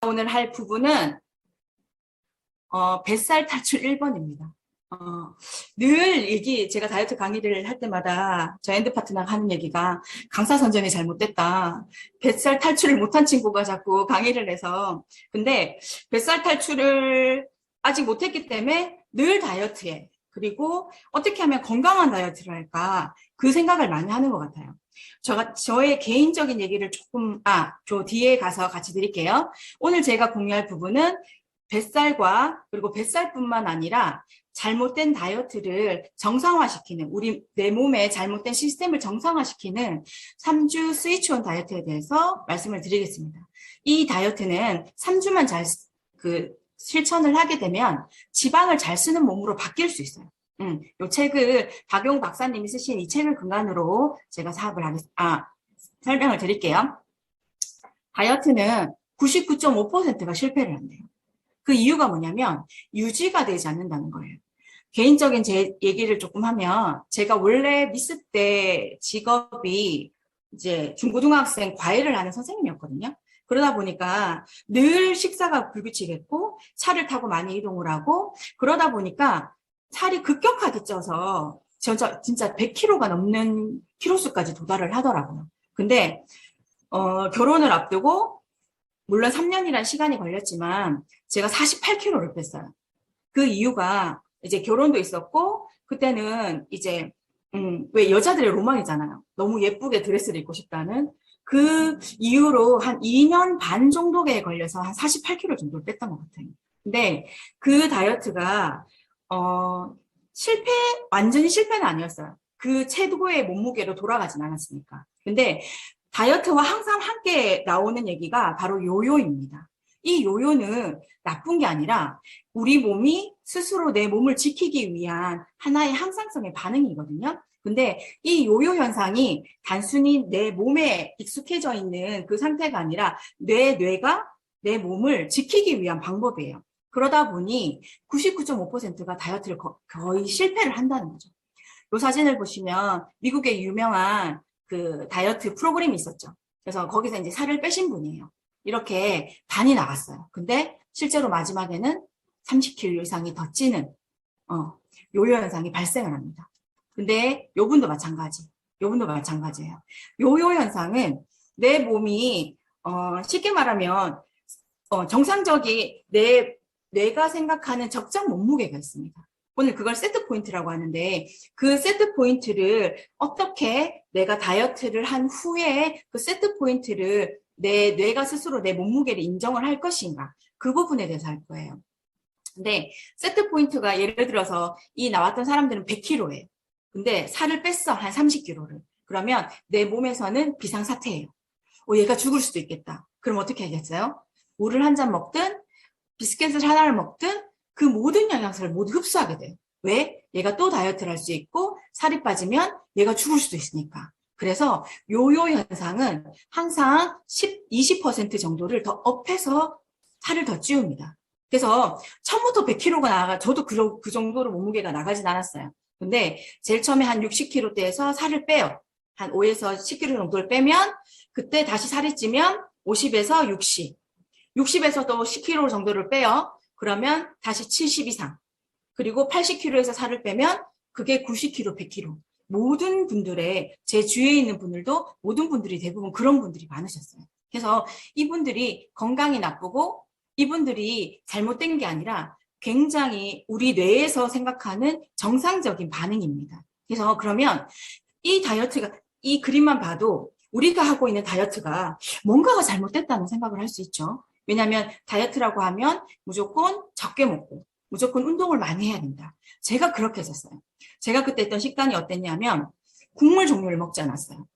오늘 할 부분은 뱃살 탈출 1번입니다. 늘 제가 다이어트 강의를 할 때마다 저 엔드 파트너가 하는 얘기가 강사 선정이 잘못됐다. 뱃살 탈출을 못한 친구가 자꾸 강의를 해서. 근데 뱃살 탈출을 아직 못했기 때문에 늘 다이어트에, 그리고 어떻게 하면 건강한 다이어트를 할까, 그 생각을 많이 하는 것 같아요. 저의 개인적인 얘기를 저 뒤에 가서 같이 드릴게요. 오늘 제가 공유할 부분은 뱃살과, 그리고 뱃살뿐만 아니라 잘못된 다이어트를 정상화시키는, 내 몸의 잘못된 시스템을 정상화시키는 3주 스위치온 다이어트에 대해서 말씀을 드리겠습니다. 이 다이어트는 3주만 실천을 하게 되면 지방을 잘 쓰는 몸으로 바뀔 수 있어요. 이 책을 박용 박사님이 쓰신 이 책을 근간으로 제가 설명을 드릴게요. 다이어트는 99.5%가 실패를 한대요. 그 이유가 뭐냐면 유지가 되지 않는다는 거예요. 개인적인 제 얘기를 조금 하면, 제가 원래 미스 때 직업이 이제 중고등학생 과외를 하는 선생님이었거든요. 그러다 보니까 늘 식사가 불규칙했고 차를 타고 많이 이동을 하고, 그러다 보니까 살이 급격하게 쪄서 진짜 100kg가 넘는 키로수까지 도달을 하더라고요. 근데 결혼을 앞두고, 물론 3년이란 시간이 걸렸지만 제가 48kg를 뺐어요. 그 이유가 이제 결혼도 있었고, 그때는 이제 왜 여자들의 로망이잖아요. 너무 예쁘게 드레스를 입고 싶다는 그 이유로 한 2년 반 정도에 걸려서 한 48kg 정도를 뺐던 것 같아요. 근데 그 다이어트가 완전히 실패는 아니었어요. 그 최고의 몸무게로 돌아가진 않았으니까. 근데 다이어트와 항상 함께 나오는 얘기가 바로 요요입니다. 이 요요는 나쁜 게 아니라 우리 몸이 스스로 내 몸을 지키기 위한 하나의 항상성의 반응이거든요. 근데 이 요요 현상이 단순히 내 몸에 익숙해져 있는 그 상태가 아니라 뇌가 내 몸을 지키기 위한 방법이에요. 그러다 보니 99.5%가 다이어트를 거의 실패를 한다는 거죠. 이 사진을 보시면 미국의 유명한 그 다이어트 프로그램이 있었죠. 그래서 거기서 이제 살을 빼신 분이에요. 이렇게 반이 나갔어요. 근데 실제로 마지막에는 30kg 이상이 더 찌는 요요 현상이 발생을 합니다. 근데 요분도 마찬가지예요. 요요 현상은 내 몸이 쉽게 말하면 정상적인 뇌가 생각하는 적정 몸무게가 있습니다. 오늘 그걸 세트 포인트라고 하는데, 그 세트 포인트를 어떻게 내가 다이어트를 한 후에 그 세트 포인트를 내 뇌가 스스로 내 몸무게를 인정을 할 것인가, 그 부분에 대해서 할 거예요. 근데 세트 포인트가 예를 들어서 이 나왔던 사람들은 100kg예요. 근데 살을 뺐어, 한 30kg를. 그러면 내 몸에서는 비상사태예요. 얘가 죽을 수도 있겠다. 그럼 어떻게 하겠어요? 물을 한 잔 먹든 비스켓을 하나를 먹든 그 모든 영양소를 모두 흡수하게 돼요. 왜? 얘가 또 다이어트를 할 수 있고 살이 빠지면 얘가 죽을 수도 있으니까. 그래서 요요 현상은 항상 20% 정도를 더 업해서 살을 더 찌웁니다. 그래서 처음부터 100kg가 나가, 저도 그 정도로 몸무게가 나가진 않았어요. 근데 제일 처음에 한 60kg대에서 살을 빼요. 한 5에서 10kg 정도를 빼면 그때 다시 살이 찌면 50에서 60, 60에서 또 10kg 정도를 빼요. 그러면 다시 70 이상. 그리고 80kg에서 살을 빼면 그게 90kg, 100kg. 모든 분들의, 제 주위에 있는 분들도 모든 분들이 대부분 그런 분들이 많으셨어요. 그래서 이분들이 건강이 나쁘고 이분들이 잘못된 게 아니라 굉장히 우리 뇌에서 생각하는 정상적인 반응입니다. 그래서 그러면 이 다이어트가, 이 그림만 봐도 우리가 하고 있는 다이어트가 뭔가가 잘못됐다는 생각을 할 수 있죠. 왜냐하면 다이어트라고 하면 무조건 적게 먹고 무조건 운동을 많이 해야 된다. 제가 그렇게 했었어요. 제가 그때 했던 식단이 어땠냐면 국물 종류를 먹지 않았어요.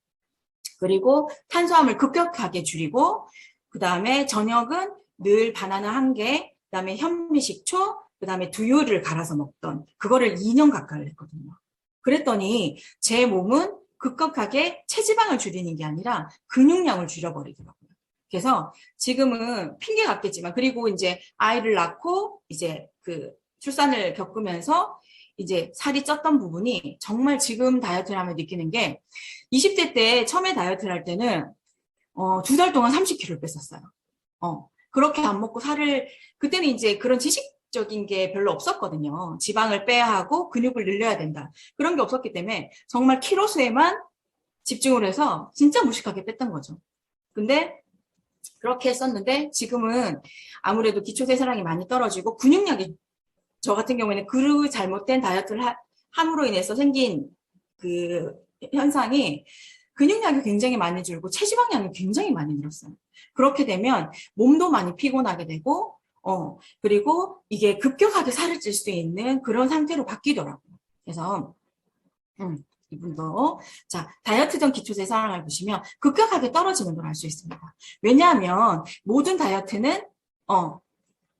그리고 탄수화물 급격하게 줄이고, 그 다음에 저녁은 늘 바나나 1개, 그 다음에 현미식초, 그 다음에 두유를 갈아서 먹던, 그거를 2년 가까이 했거든요. 그랬더니 제 몸은 급격하게 체지방을 줄이는 게 아니라 근육량을 줄여버리더라고요. 그래서 지금은 핑계 같겠지만, 그리고 이제 아이를 낳고 이제 그 출산을 겪으면서 이제 살이 쪘던 부분이 정말 지금 다이어트를 하면 느끼는 게, 20대 때 처음에 다이어트를 할 때는 2달 동안 30kg를 뺐었어요. 그렇게 안 먹고 살을, 그때는 이제 그런 지식적인 게 별로 없었거든요. 지방을 빼야 하고 근육을 늘려야 된다. 그런 게 없었기 때문에 정말 키로수에만 집중을 해서 진짜 무식하게 뺐던 거죠. 근데 그렇게 했었는데 지금은 아무래도 기초대사량이 많이 떨어지고 근육량이, 저 같은 경우에는 그 잘못된 다이어트를 함으로 인해서 생긴 그 현상이 근육량이 굉장히 많이 줄고 체지방량이 굉장히 많이 늘었어요. 그렇게 되면 몸도 많이 피곤하게 되고, 그리고 이게 급격하게 살을 찔 수 있는 그런 상태로 바뀌더라고요. 그래서, 이분도, 자, 다이어트 전 기초대사량을 보시면 급격하게 떨어지는 걸 알 수 있습니다. 왜냐하면 모든 다이어트는,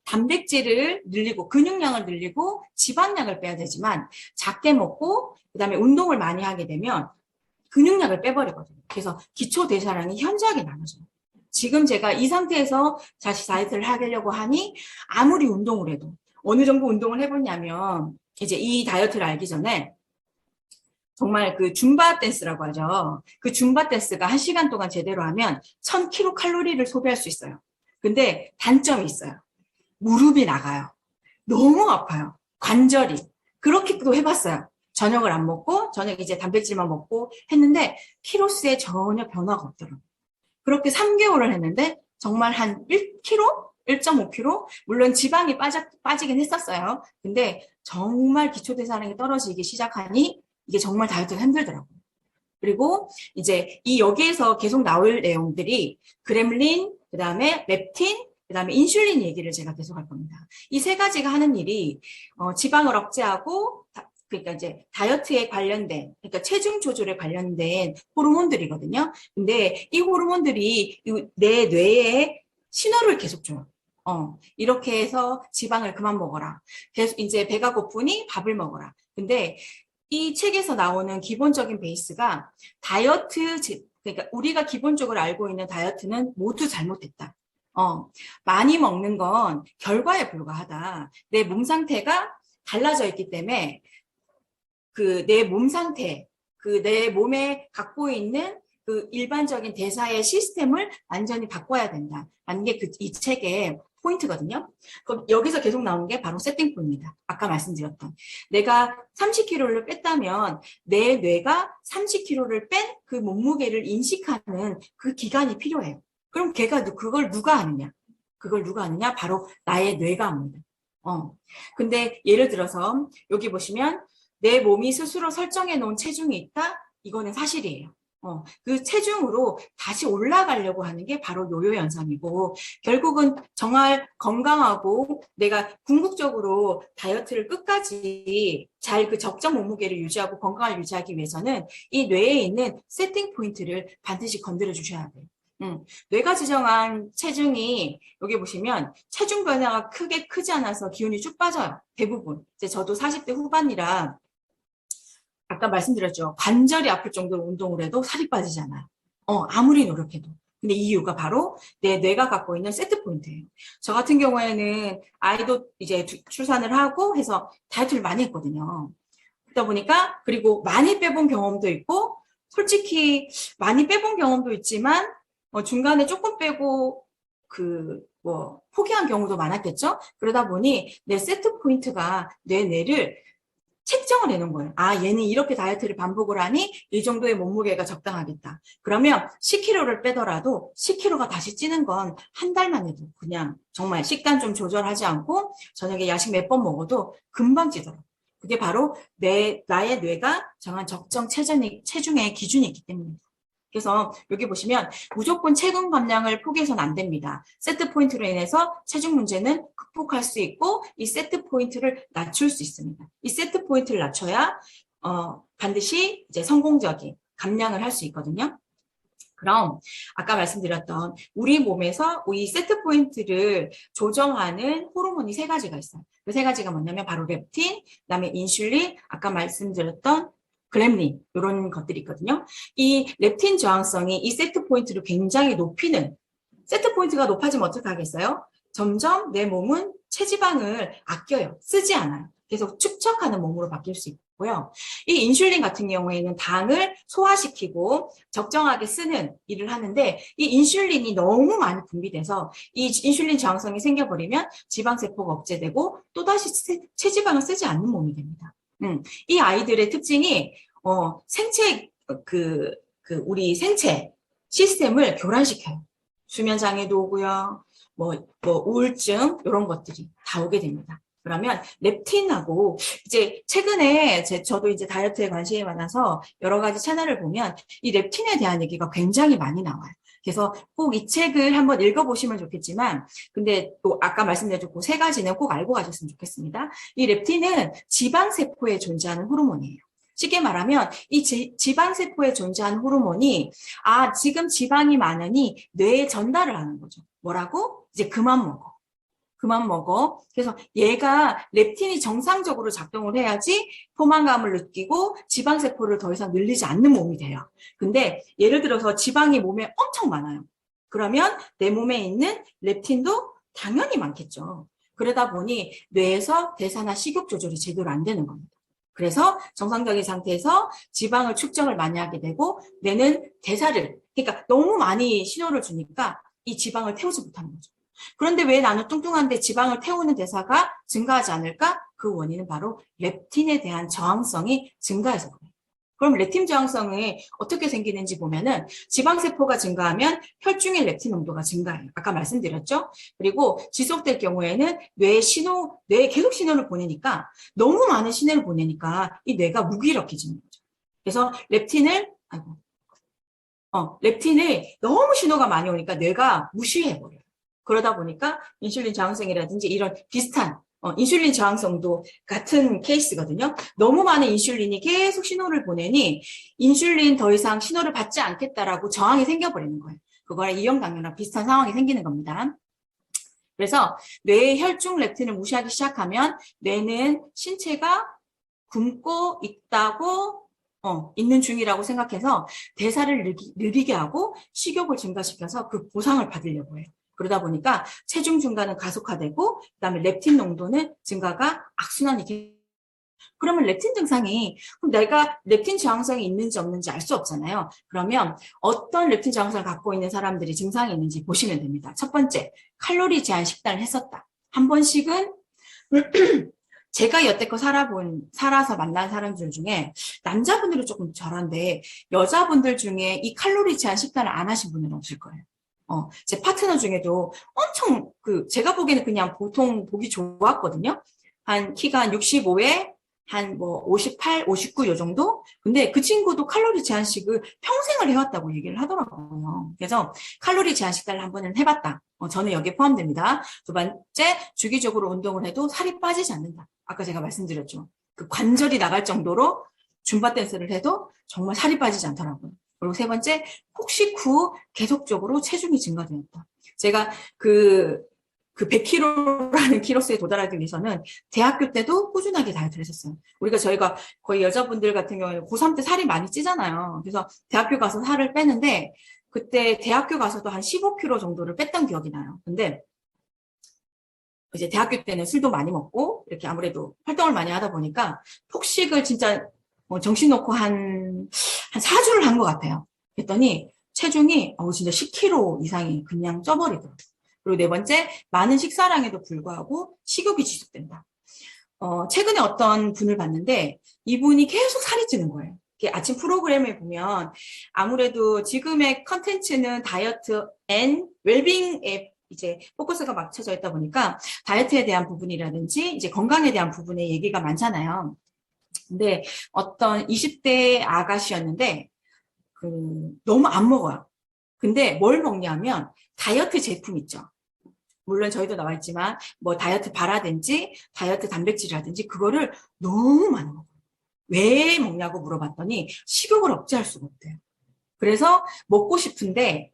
단백질을 늘리고 근육량을 늘리고 지방량을 빼야 되지만 작게 먹고 그다음에 운동을 많이 하게 되면 근육량을 빼버리거든요. 그래서 기초대사량이 현저하게 나눠져요. 지금 제가 이 상태에서 다시 다이어트를 하려고 하니 아무리 운동을 해도 어느 정도 운동을 해보냐면 이제 이 다이어트를 알기 전에 정말 그 줌바 댄스라고 하죠. 그 줌바 댄스가 1시간 동안 제대로 하면 1000kcal 소비할 수 있어요. 근데 단점이 있어요. 무릎이 나가요. 너무 아파요. 관절이. 그렇게도 해봤어요. 저녁을 안 먹고 저녁 이제 단백질만 먹고 했는데 키로수에 전혀 변화가 없더라고요. 그렇게 3개월을 했는데 정말 한 1kg? 1.5kg? 물론 지방이 빠지긴 했었어요. 근데 정말 기초대사량이 떨어지기 시작하니 이게 정말 다이어트가 힘들더라고요. 그리고 이제 이 여기에서 계속 나올 내용들이 그렘린, 그 다음에 렙틴, 그 다음에 인슐린 얘기를 제가 계속 할 겁니다. 이 세 가지가 하는 일이 지방을 억제하고 그러니까 이제 다이어트에 관련된, 그러니까 체중 조절에 관련된 호르몬들이거든요. 근데 이 호르몬들이 내 뇌에 신호를 계속 줘요. 이렇게 해서 지방을 그만 먹어라. 계속 이제 배가 고프니 밥을 먹어라. 근데 이 책에서 나오는 기본적인 베이스가 다이어트, 그러니까 우리가 기본적으로 알고 있는 다이어트는 모두 잘못됐다. 많이 먹는 건 결과에 불과하다. 내 몸 상태가 달라져 있기 때문에 그 내 몸 상태, 그 내 몸에 갖고 있는 그 일반적인 대사의 시스템을 완전히 바꿔야 된다. 라는 게 이 책의 포인트거든요. 그럼 여기서 계속 나온 게 바로 세팅포입니다. 아까 말씀드렸던. 내가 30kg를 뺐다면 내 뇌가 30kg를 뺀 그 몸무게를 인식하는 그 기간이 필요해요. 그럼 그걸 누가 아느냐? 그걸 누가 아느냐? 바로 나의 뇌가 압니다. 근데 예를 들어서 여기 보시면 내 몸이 스스로 설정해 놓은 체중이 있다? 이거는 사실이에요. 그 체중으로 다시 올라가려고 하는 게 바로 요요 현상이고 결국은 정말 건강하고 내가 궁극적으로 다이어트를 끝까지 잘 그 적정 몸무게를 유지하고 건강을 유지하기 위해서는 이 뇌에 있는 세팅 포인트를 반드시 건드려 주셔야 돼요. 뇌가 지정한 체중이 여기 보시면 체중 변화가 크지 않아서 기운이 쭉 빠져요. 대부분. 이제 저도 40대 후반이라 아까 말씀드렸죠. 관절이 아플 정도로 운동을 해도 살이 빠지잖아요. 아무리 노력해도. 근데 이유가 바로 내 뇌가 갖고 있는 세트 포인트예요. 저 같은 경우에는 아이도 이제 출산을 하고 해서 다이어트를 많이 했거든요. 그러다 보니까 그리고 많이 빼본 경험도 있고 솔직히 많이 빼본 경험도 있지만 중간에 조금 빼고 포기한 경우도 많았겠죠? 그러다 보니 내 세트 포인트가 내 뇌를 책정을 해놓은 거예요. 아, 얘는 이렇게 다이어트를 반복을 하니 이 정도의 몸무게가 적당하겠다. 그러면 10kg를 빼더라도 10kg가 다시 찌는 건 한 달만 해도 그냥 정말 식단 좀 조절하지 않고 저녁에 야식 몇 번 먹어도 금방 찌더라고요. 그게 바로 나의 뇌가 정한 적정 체중의 기준이 있기 때문입니다. 그래서 여기 보시면 무조건 체중 감량을 포기해서는 안 됩니다. 세트 포인트로 인해서 체중 문제는 극복할 수 있고 이 세트 포인트를 낮출 수 있습니다. 이 세트 포인트를 낮춰야 반드시 이제 성공적인 감량을 할 수 있거든요. 그럼 아까 말씀드렸던 우리 몸에서 이 세트 포인트를 조정하는 호르몬이 3가지가 있어요. 그 3가지가 뭐냐면 바로 렙틴, 그다음에 인슐린, 아까 말씀드렸던 그렘린 이런 것들이 있거든요. 이 렙틴 저항성이 이 세트 포인트를 굉장히 높이는 세트 포인트가 높아지면 어떻게 하겠어요? 점점 내 몸은 체지방을 아껴요. 쓰지 않아요. 계속 축적하는 몸으로 바뀔 수 있고요. 이 인슐린 같은 경우에는 당을 소화시키고 적정하게 쓰는 일을 하는데 이 인슐린이 너무 많이 분비돼서 이 인슐린 저항성이 생겨버리면 지방세포가 억제되고 또다시 체지방을 쓰지 않는 몸이 됩니다. 이 아이들의 특징이 생체 우리 생체 시스템을 교란시켜요. 수면장애도 오고요. 우울증 이런 것들이 다 오게 됩니다. 그러면 렙틴하고 이제 최근에 저도 이제 다이어트에 관심이 많아서 여러 가지 채널을 보면 이 렙틴에 대한 얘기가 굉장히 많이 나와요. 그래서 꼭 이 책을 한번 읽어보시면 좋겠지만, 근데 또 아까 말씀드렸고 세 가지는 꼭 알고 가셨으면 좋겠습니다. 이 렙틴은 지방세포에 존재하는 호르몬이에요. 쉽게 말하면 이 지방세포에 존재하는 호르몬이 지금 지방이 많으니 뇌에 전달을 하는 거죠. 뭐라고? 이제 그만 먹어. 그래서 얘가 렙틴이 정상적으로 작동을 해야지 포만감을 느끼고 지방세포를 더 이상 늘리지 않는 몸이 돼요. 근데 예를 들어서 지방이 몸에 엄청 많아요. 그러면 내 몸에 있는 렙틴도 당연히 많겠죠. 그러다 보니 뇌에서 대사나 식욕 조절이 제대로 안 되는 겁니다. 그래서 정상적인 상태에서 지방을 축적을 많이 하게 되고 뇌는 대사를, 그러니까 너무 많이 신호를 주니까 이 지방을 태우지 못하는 거죠. 그런데 왜 나는 뚱뚱한데 지방을 태우는 대사가 증가하지 않을까? 그 원인은 바로 렙틴에 대한 저항성이 증가해서 그래요. 그럼 렙틴 저항성이 어떻게 생기는지 보면은 지방세포가 증가하면 혈중의 렙틴 농도가 증가해요. 아까 말씀드렸죠? 그리고 지속될 경우에는 뇌에 계속 신호를 보내니까 너무 많은 신호를 보내니까 이 뇌가 무기력해지는 거죠. 그래서 렙틴을 너무 신호가 많이 오니까 뇌가 무시해버려요. 그러다 보니까 인슐린 저항성이라든지 이런 비슷한 인슐린 저항성도 같은 케이스거든요. 너무 많은 인슐린이 계속 신호를 보내니 인슐린 더 이상 신호를 받지 않겠다라고 저항이 생겨버리는 거예요. 그거랑 이형당뇨랑 비슷한 상황이 생기는 겁니다. 그래서 뇌의 혈중 렙틴을 무시하기 시작하면 뇌는 신체가 굶고 있다고 있는 중이라고 생각해서 대사를 느리게 하고 식욕을 증가시켜서 그 보상을 받으려고 해요. 그러다 보니까 체중 증가는 가속화되고 그다음에 렙틴 농도는 증가가 악순환이. 그러면 렙틴 증상이 그럼 내가 렙틴 저항성이 있는지 없는지 알 수 없잖아요. 그러면 어떤 렙틴 저항성을 갖고 있는 사람들이 증상이 있는지 보시면 됩니다. 첫 번째, 칼로리 제한 식단을 했었다. 한 번씩은 제가 여태껏 살아서 만난 사람들 중에 남자분들은 조금 덜한데 여자분들 중에 이 칼로리 제한 식단을 안 하신 분은 없을 거예요. 제 파트너 중에도 엄청 제가 보기에는 그냥 보통 보기 좋았거든요. 키가 한 65에 한 58, 59 요 정도? 근데 그 친구도 칼로리 제한식을 평생을 해왔다고 얘기를 하더라고요. 그래서 칼로리 제한 식단을 한 번은 해봤다. 저는 여기에 포함됩니다. 두 번째, 주기적으로 운동을 해도 살이 빠지지 않는다. 아까 제가 말씀드렸죠. 그 관절이 나갈 정도로 줌바 댄스를 해도 정말 살이 빠지지 않더라고요. 그리고 세 번째, 폭식 후 계속적으로 체중이 증가되었다. 제가 그 100kg라는 키로수에 도달하기 위해서는 대학교 때도 꾸준하게 다이어트를 했었어요. 저희가 거의 여자분들 같은 경우에는 고3 때 살이 많이 찌잖아요. 그래서 대학교 가서 살을 빼는데 그때 대학교 가서도 한 15kg 정도를 뺐던 기억이 나요. 근데 이제 대학교 때는 술도 많이 먹고 이렇게 아무래도 활동을 많이 하다 보니까 폭식을 진짜 정신 놓고 한 4주를 한 것 같아요. 그랬더니 체중이 진짜 10kg 이상이 그냥 쪄버리더라고요. 그리고 네 번째, 많은 식사량에도 불구하고 식욕이 지속된다. 최근에 어떤 분을 봤는데 이분이 계속 살이 찌는 거예요. 아침 프로그램을 보면 아무래도 지금의 컨텐츠는 다이어트 앤 웰빙에 이제 포커스가 맞춰져 있다 보니까 다이어트에 대한 부분이라든지 이제 건강에 대한 부분에 얘기가 많잖아요. 근데 어떤 20대 아가씨였는데 너무 안 먹어요. 근데 뭘 먹냐면 다이어트 제품 있죠. 물론 저희도 나와 있지만 다이어트 바라든지 다이어트 단백질이라든지 그거를 너무 많이 먹어요. 왜 먹냐고 물어봤더니 식욕을 억제할 수가 없대요. 그래서 먹고 싶은데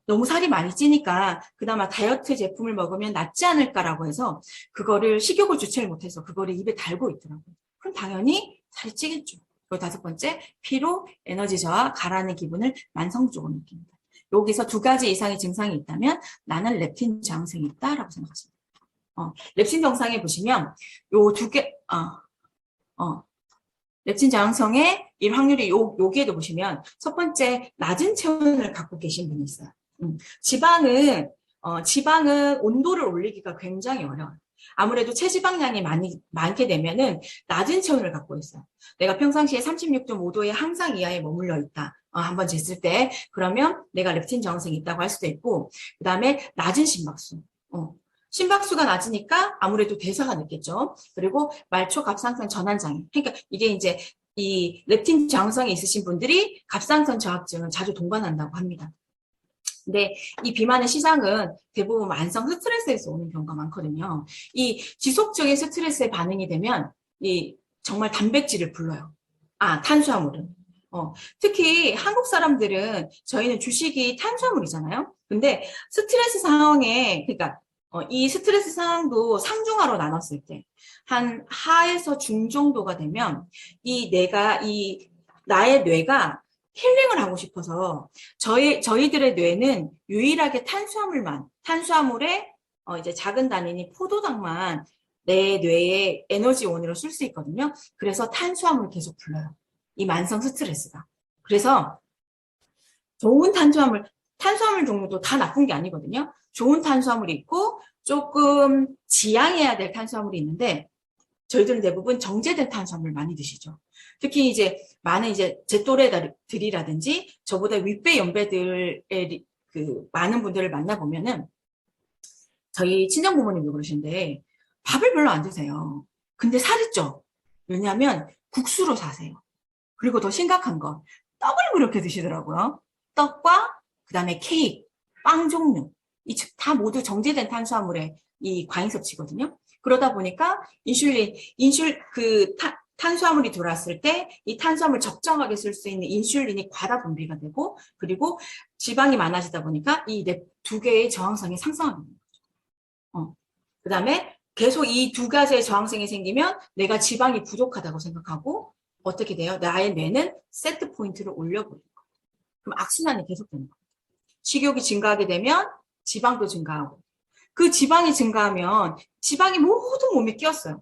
너무 살이 많이 찌니까 그나마 다이어트 제품을 먹으면 낫지 않을까라고 해서 그거를 식욕을 주체를 못해서 그거를 입에 달고 있더라고요. 그럼 당연히 살이 찌겠죠. 그리고 다섯 번째, 피로, 에너지 저하, 가라앉는 기분을 만성적으로 느낍니다. 여기서 두 가지 이상의 증상이 있다면 나는 렙틴 저항성이 있다라고 생각하십니다. 렙틴 정상에 보시면 요 두 개, 어, 렙틴 저항성의 확률이 여기에도 보시면 첫 번째 낮은 체온을 갖고 계신 분이 있어요. 지방은 온도를 올리기가 굉장히 어려워요. 아무래도 체지방량이 많게 되면은 낮은 체온을 갖고 있어요. 내가 평상시에 36.5도의 항상 이하에 머물러 있다. 한번 쟀을 때 그러면 내가 렙틴 저항성이 있다고 할 수도 있고, 그 다음에 낮은 심박수. 심박수가 낮으니까 아무래도 대사가 늦겠죠. 그리고 말초 갑상선 전환장애. 그러니까 이게 이제 이 렙틴 저항성이 있으신 분들이 갑상선 저하증을 자주 동반한다고 합니다. 근데 이 비만의 시작은 대부분 만성 스트레스에서 오는 경우가 많거든요. 이 지속적인 스트레스에 반응이 되면 이 정말 단백질을 불러요. 탄수화물은. 특히 한국 사람들은 저희는 주식이 탄수화물이잖아요. 근데 스트레스 상황에 그러니까 이 스트레스 상황도 상중하로 나눴을 때 한 하에서 중 정도가 되면 나의 뇌가 힐링을 하고 싶어서 저희들의 뇌는 유일하게 탄수화물의 이제 작은 단위인 포도당만 내 뇌의 에너지원으로 쓸 수 있거든요. 그래서 탄수화물을 계속 불러요. 이 만성 스트레스가. 그래서 좋은 탄수화물 종류도 다 나쁜 게 아니거든요. 좋은 탄수화물이 있고 조금 지양해야 될 탄수화물이 있는데 저희들은 대부분 정제된 탄수화물 많이 드시죠. 특히 이제 많은 이제 제 또래들이라든지 저보다 윗배 연배들의 그 많은 분들을 만나보면은 저희 친정 부모님도 그러시는데 밥을 별로 안 드세요. 근데 살이 쪄. 왜냐하면 국수로 사세요. 그리고 더 심각한 건 떡을 그렇게 드시더라고요. 떡과 그다음에 케이크, 빵 종류 다 모두 정제된 탄수화물의 이 과잉 섭취거든요. 그러다 보니까 탄수화물이 들어왔을 때 이 탄수화물 적정하게 쓸 수 있는 인슐린이 과다 분비가 되고 그리고 지방이 많아지다 보니까 이 두 개의 저항성이 상승하게 됩니다. 그다음에 계속 이 두 가지의 저항성이 생기면 내가 지방이 부족하다고 생각하고 어떻게 돼요? 나의 뇌는 세트 포인트를 올려버리는 거예요. 그럼 악순환이 계속되는 거예요. 식욕이 증가하게 되면 지방도 증가하고 그 지방이 증가하면 지방이 모두 몸에 끼었어요.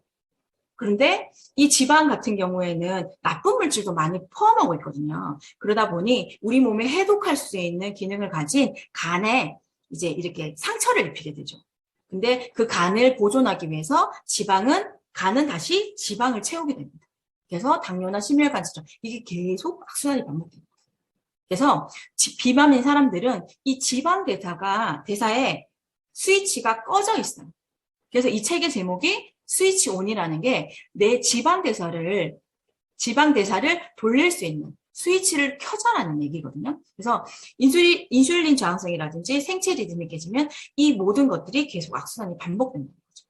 그런데 이 지방 같은 경우에는 나쁜 물질도 많이 포함하고 있거든요. 그러다 보니 우리 몸에 해독할 수 있는 기능을 가진 간에 이제 이렇게 상처를 입히게 되죠. 근데 그 간을 보존하기 위해서 간은 다시 지방을 채우게 됩니다. 그래서 당뇨나 심혈관 질환 이게 계속 악순환이 반복됩니다. 그래서 비만인 사람들은 이 지방 대사에 스위치가 꺼져 있어요. 그래서 이 책의 제목이 스위치 온이라는 게 내 지방 대사를 돌릴 수 있는 스위치를 켜자라는 얘기거든요. 그래서 인슐린 저항성이라든지 생체 리듬이 깨지면 이 모든 것들이 계속 악순환이 반복된다는 거죠.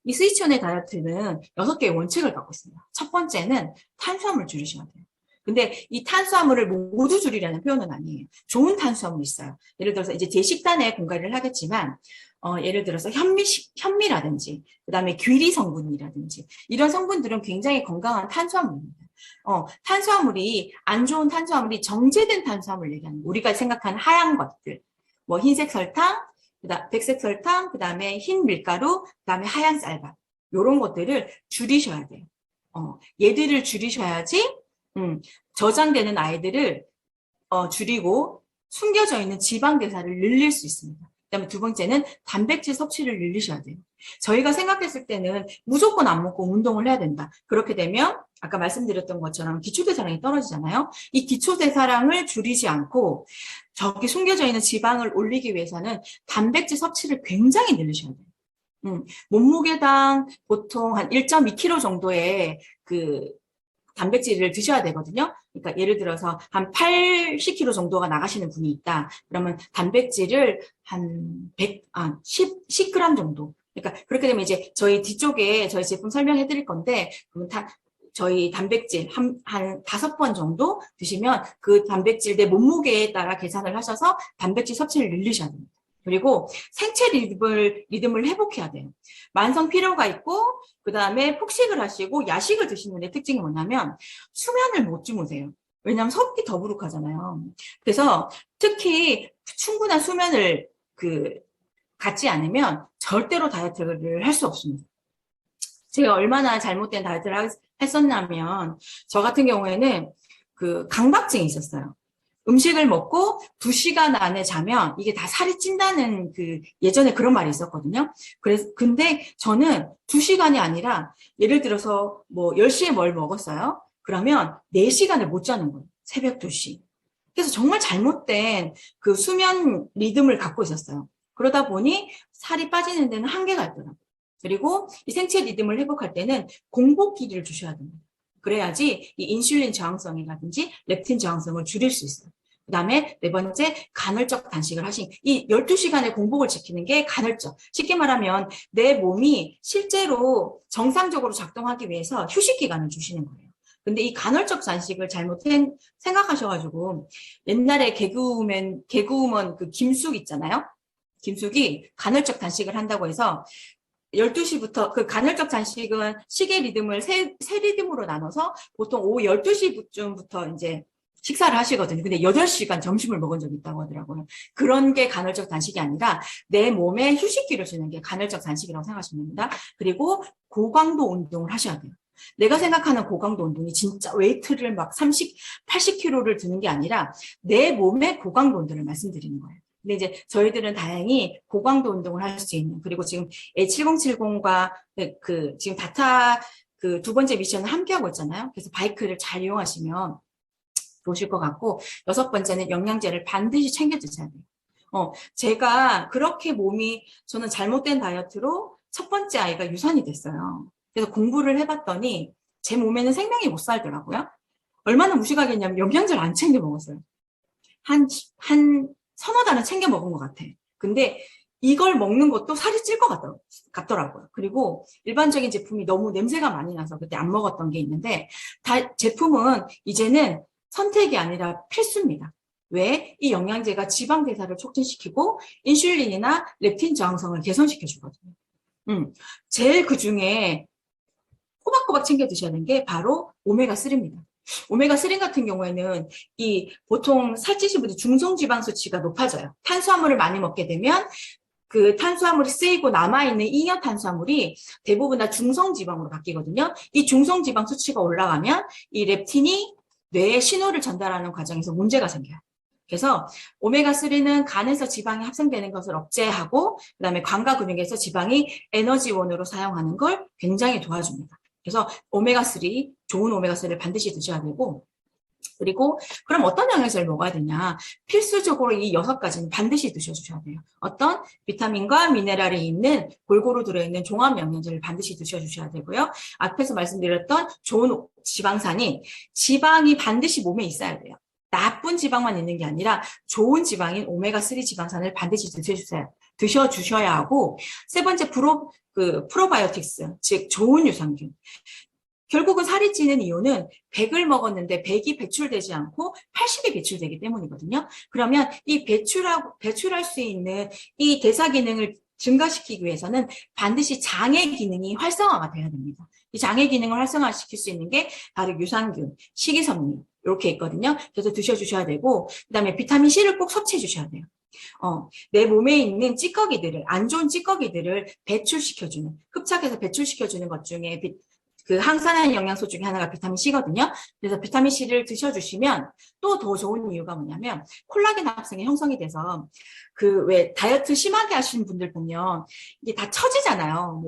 이 스위치 온의 다이어트는 6개의 원칙을 갖고 있습니다. 첫 번째는 탄수화물 줄이셔야 돼요. 근데 이 탄수화물을 모두 줄이라는 표현은 아니에요. 좋은 탄수화물이 있어요. 예를 들어서 이제 제 식단에 공개를 하겠지만 예를 들어서 현미라든지 그다음에 귀리 성분이라든지 이런 성분들은 굉장히 건강한 탄수화물입니다. 탄수화물이 안 좋은 탄수화물이 정제된 탄수화물 얘기하는 우리가 생각하는 하얀 것들 뭐 흰색 설탕, 백색 설탕, 그다음에 흰 밀가루, 그다음에 하얀 쌀밥 이런 것들을 줄이셔야 돼요. 얘들을 줄이셔야지 저장되는 아이들을 줄이고 숨겨져 있는 지방 대사를 늘릴 수 있습니다. 그다음에 두 번째는 단백질 섭취를 늘리셔야 돼요. 저희가 생각했을 때는 무조건 안 먹고 운동을 해야 된다. 그렇게 되면 아까 말씀드렸던 것처럼 기초대사량이 떨어지잖아요. 이 기초대사량을 줄이지 않고 저기 숨겨져 있는 지방을 올리기 위해서는 단백질 섭취를 굉장히 늘리셔야 돼요. 몸무게당 보통 한 1.2kg 정도의 그 단백질을 드셔야 되거든요. 그러니까 예를 들어서 한 80kg 정도가 나가시는 분이 있다. 그러면 단백질을 한 10g 정도. 그러니까 그렇게 되면 이제 저희 뒤쪽에 저희 제품 설명해 드릴 건데, 저희 단백질 한 5번 정도 드시면 그 단백질 내 몸무게에 따라 계산을 하셔서 단백질 섭취를 늘리셔야 됩니다. 그리고 생체 리듬을 회복해야 돼요. 만성 피로가 있고 그다음에 폭식을 하시고 야식을 드시는 데 특징이 뭐냐면 수면을 못 주무세요. 왜냐하면 속이 더부룩하잖아요. 그래서 특히 충분한 수면을 갖지 않으면 절대로 다이어트를 할 수 없습니다. 제가 얼마나 잘못된 다이어트를 했었냐면, 저 같은 경우에는 그 강박증이 있었어요. 음식을 먹고 2시간 안에 자면 이게 다 살이 찐다는 그 예전에 그런 말이 있었거든요. 그래서 근데 저는 2시간이 아니라 예를 들어서 뭐 10시에 뭘 먹었어요. 그러면 4시간을 못 자는 거예요. 새벽 2시. 그래서 정말 잘못된 그 수면 리듬을 갖고 있었어요. 그러다 보니 살이 빠지는 데는 한계가 있더라고요. 그리고 이 생체 리듬을 회복할 때는 공복기를 주셔야 됩니다. 그래야지 이 인슐린 저항성이라든지 렙틴 저항성을 줄일 수 있어요. 그다음에 네 번째, 간헐적 단식을 이 12시간의 공복을 지키는 게 간헐적. 쉽게 말하면 내 몸이 실제로 정상적으로 작동하기 위해서 휴식 기간을 주시는 거예요. 근데 이 간헐적 단식을 잘못 생각하셔가지고 옛날에 개그우먼 그 김숙 있잖아요. 김숙이 간헐적 단식을 한다고 해서 12시부터 그 간헐적 단식은 시계 리듬을 세 리듬으로 나눠서 보통 오후 12시쯤부터 이제 식사를 하시거든요. 근데 8시간 점심을 먹은 적이 있다고 하더라고요. 그런 게 간헐적 단식이 아니라 내 몸에 휴식기를 주는 게 간헐적 단식이라고 생각하시면 됩니다. 그리고 고강도 운동을 하셔야 돼요. 내가 생각하는 고강도 운동이 진짜 웨이트를 막 30, 80kg를 드는 게 아니라 내 몸의 고강도 운동을 말씀드리는 거예요. 근데 이제 저희들은 다행히 고강도 운동을 할 수 있는, 그리고 지금 A7070과 그 지금 다타 그 2번째 미션을 함께 하고 있잖아요. 그래서 바이크를 잘 이용하시면 좋으실 것 같고, 6번째는 영양제를 반드시 챙겨 드셔야 돼요. 제가 그렇게 저는 잘못된 다이어트로 첫 번째 아이가 유산이 됐어요. 그래서 공부를 해봤더니 제 몸에는 생명이 못 살더라고요. 얼마나 무식하겠냐면 영양제를 안 챙겨 먹었어요. 한 서너 달은 챙겨 먹은 것 같아. 근데 이걸 먹는 것도 살이 찔 것 같더라고요. 그리고 일반적인 제품이 너무 냄새가 많이 나서 그때 안 먹었던 게 있는데, 제품은 이제는 선택이 아니라 필수입니다. 왜? 이 영양제가 지방 대사를 촉진시키고 인슐린이나 렙틴 저항성을 개선시켜 주거든요. 제일 그 중에 꼬박꼬박 챙겨 드셔야 하는 게 바로 오메가3입니다. 오메가3 같은 경우에는 보통 살찌신 분들이 중성지방 수치가 높아져요. 탄수화물을 많이 먹게 되면 그 탄수화물이 쓰이고 남아있는 잉여 탄수화물이 대부분 다 중성지방으로 바뀌거든요. 이 중성지방 수치가 올라가면 이 렙틴이 뇌에 신호를 전달하는 과정에서 문제가 생겨요. 그래서 오메가3는 간에서 지방이 합성되는 것을 억제하고, 그다음에 관과 근육에서 지방이 에너지원으로 사용하는 걸 굉장히 도와줍니다. 그래서 오메가3, 좋은 오메가3를 반드시 드셔야 되고, 그리고 그럼 어떤 영양제를 먹어야 되냐? 필수적으로 이 6가지는 반드시 드셔주셔야 돼요. 어떤 비타민과 미네랄이 있는 골고루 들어있는 종합 영양제를 반드시 드셔주셔야 되고요. 앞에서 말씀드렸던 좋은 지방이 반드시 몸에 있어야 돼요. 나쁜 지방만 있는 게 아니라 좋은 지방인 오메가3 지방산을 반드시 드셔주셔야 하고, 세 번째 프로바이오틱스, 즉 좋은 유산균. 결국은 살이 찌는 이유는 100을 먹었는데 100이 배출되지 않고 80이 배출되기 때문이거든요. 그러면 이 배출할 수 있는 이 대사 기능을 증가시키기 위해서는 반드시 장의 기능이 활성화가 돼야 됩니다. 이 장의 기능을 활성화시킬 수 있는 게 바로 유산균, 식이섬유 이렇게 있거든요. 그래서 드셔주셔야 되고, 그다음에 비타민 C를 꼭 섭취해 주셔야 돼요. 내 몸에 있는 안 좋은 찌꺼기들을 흡착해서 배출시켜주는 것 중에 그 항산화 영양소 중에 하나가 비타민 C거든요. 그래서 비타민 C를 드셔주시면 또 더 좋은 이유가 뭐냐면 콜라겐 합성이 형성이 돼서 왜 다이어트 심하게 하시는 분들 보면 이게 다 처지잖아요.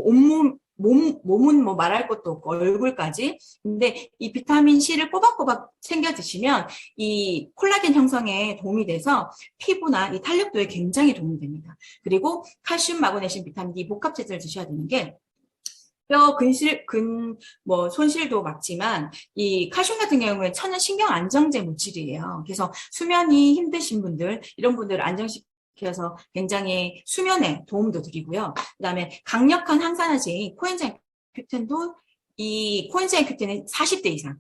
몸은 뭐 말할 것도 없고 얼굴까지. 근데 이 비타민 C를 꼬박꼬박 챙겨 드시면 이 콜라겐 형성에 도움이 돼서 피부나 이 탄력도에 굉장히 도움이 됩니다. 그리고 칼슘, 마그네슘, 비타민 D 복합제제를 드셔야 되는 게 뼈 손실도 막지만 이 칼슘 같은 경우에 천연 신경 안정제 물질이에요. 그래서 수면이 힘드신 분들, 이런 분들을 안정시켜서 굉장히 수면에 도움도 드리고요. 그다음에 강력한 항산화제인 코엔자임 Q10도, 이 코엔자임 Q10은 40대 이상.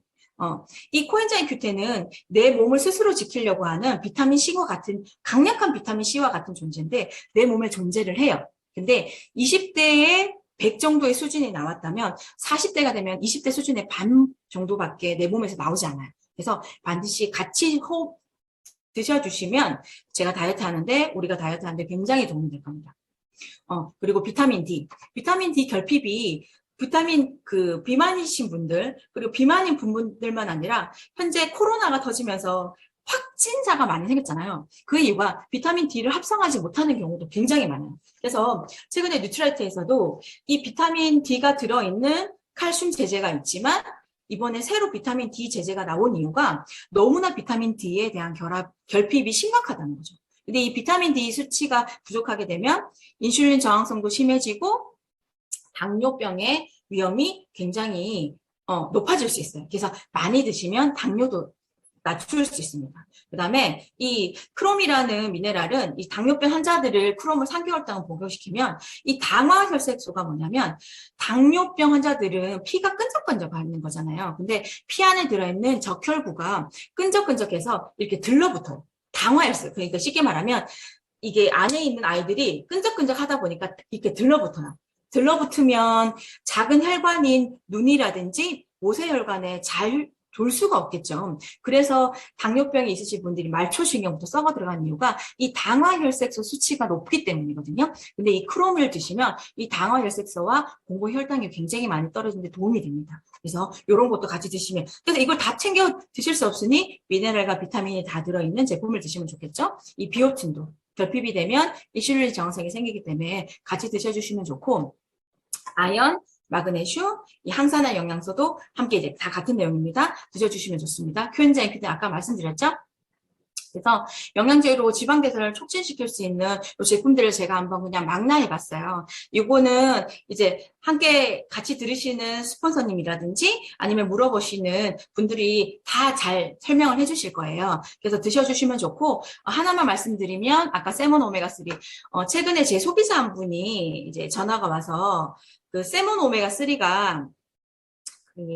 이 코엔자임 Q10은 내 몸을 스스로 지키려고 하는 비타민 C와 같은, 강력한 비타민 C와 같은 존재인데 내 몸에 존재를 해요. 근데 20대에 100 정도의 수준이 나왔다면 40대가 되면 20대 수준의 반 정도밖에 내 몸에서 나오지 않아요. 그래서 반드시 같이 호흡 드셔주시면 우리가 다이어트 하는데 굉장히 도움이 될 겁니다. 그리고 비타민 D 결핍이 비만이신 분들, 그리고 비만인 분들만 아니라 현재 코로나가 터지면서 확진자가 많이 생겼잖아요. 그 이유가 비타민 D를 합성하지 못하는 경우도 굉장히 많아요. 그래서 최근에 뉴트라이트에서도 이 비타민 D가 들어있는 칼슘 제제가 있지만 이번에 새로 비타민 D 제제가 나온 이유가 너무나 비타민 D에 대한 결핍이 심각하다는 거죠. 근데 이 비타민 D 수치가 부족하게 되면 인슐린 저항성도 심해지고 당뇨병의 위험이 굉장히 높아질 수 있어요. 그래서 많이 드시면 당뇨도 낮출 수 있습니다. 그 다음에 이 크롬이라는 미네랄은 이 당뇨병 환자들을 크롬을 3개월 동안 복용시키면 이 당화혈색소가 뭐냐면 당뇨병 환자들은 피가 끈적끈적하는 거잖아요. 근데 피 안에 들어있는 적혈구가 끈적끈적해서 이렇게 들러붙어요. 당화혈색. 그러니까 쉽게 말하면 이게 안에 있는 아이들이 끈적끈적하다 보니까 이렇게 들러붙어요. 들러붙으면 작은 혈관인 눈이라든지 모세혈관에 잘 돌 수가 없겠죠. 그래서 당뇨병이 있으신 분들이 말초신경부터 썩어 들어가는 이유가 이 당화혈색소 수치가 높기 때문이거든요. 근데 이 크롬을 드시면 이 당화혈색소와 공고혈당이 굉장히 많이 떨어지는 데 도움이 됩니다. 그래서 이런 것도 같이 드시면, 그래서 이걸 다 챙겨 드실 수 없으니 미네랄과 비타민이 다 들어있는 제품을 드시면 좋겠죠. 이 비오틴도 결핍이 되면 인슐린 저항성이 생기기 때문에 같이 드셔주시면 좋고, 아연, 마그네슘, 이 항산화 영양소도 함께 이제 다 같은 내용입니다. 드셔주시면 좋습니다. 큐엔자임 P 아까 말씀드렸죠? 그래서 영양제로 지방 대사를 촉진시킬 수 있는 이 제품들을 제가 한번 그냥 망라해봤어요. 이거는 이제 함께 같이 들으시는 스폰서님이라든지 아니면 물어보시는 분들이 다 잘 설명을 해주실 거예요. 그래서 드셔주시면 좋고, 하나만 말씀드리면 아까 세몬 오메가3 최근에 제 소비자 한 분이 이제 전화가 와서 그 세몬 오메가3가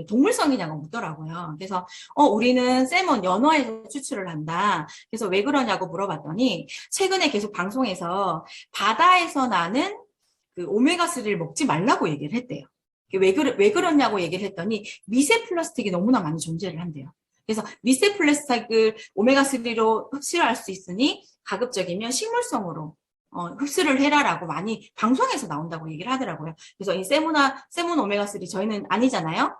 동물성이냐고 묻더라고요. 그래서 우리는 세몬 연어에서 추출을 한다. 그래서 왜 그러냐고 물어봤더니 최근에 계속 방송에서 바다에서 나는 그 오메가3를 먹지 말라고 얘기를 했대요. 왜 그러냐고 얘기를 했더니 미세 플라스틱이 너무나 많이 존재를 한대요. 그래서 미세 플라스틱을 오메가3로 흡수할 수 있으니 가급적이면 식물성으로 흡수를 해라라고 많이 방송에서 나온다고 얘기를 하더라고요. 그래서 이 세몬 오메가3 저희는 아니잖아요.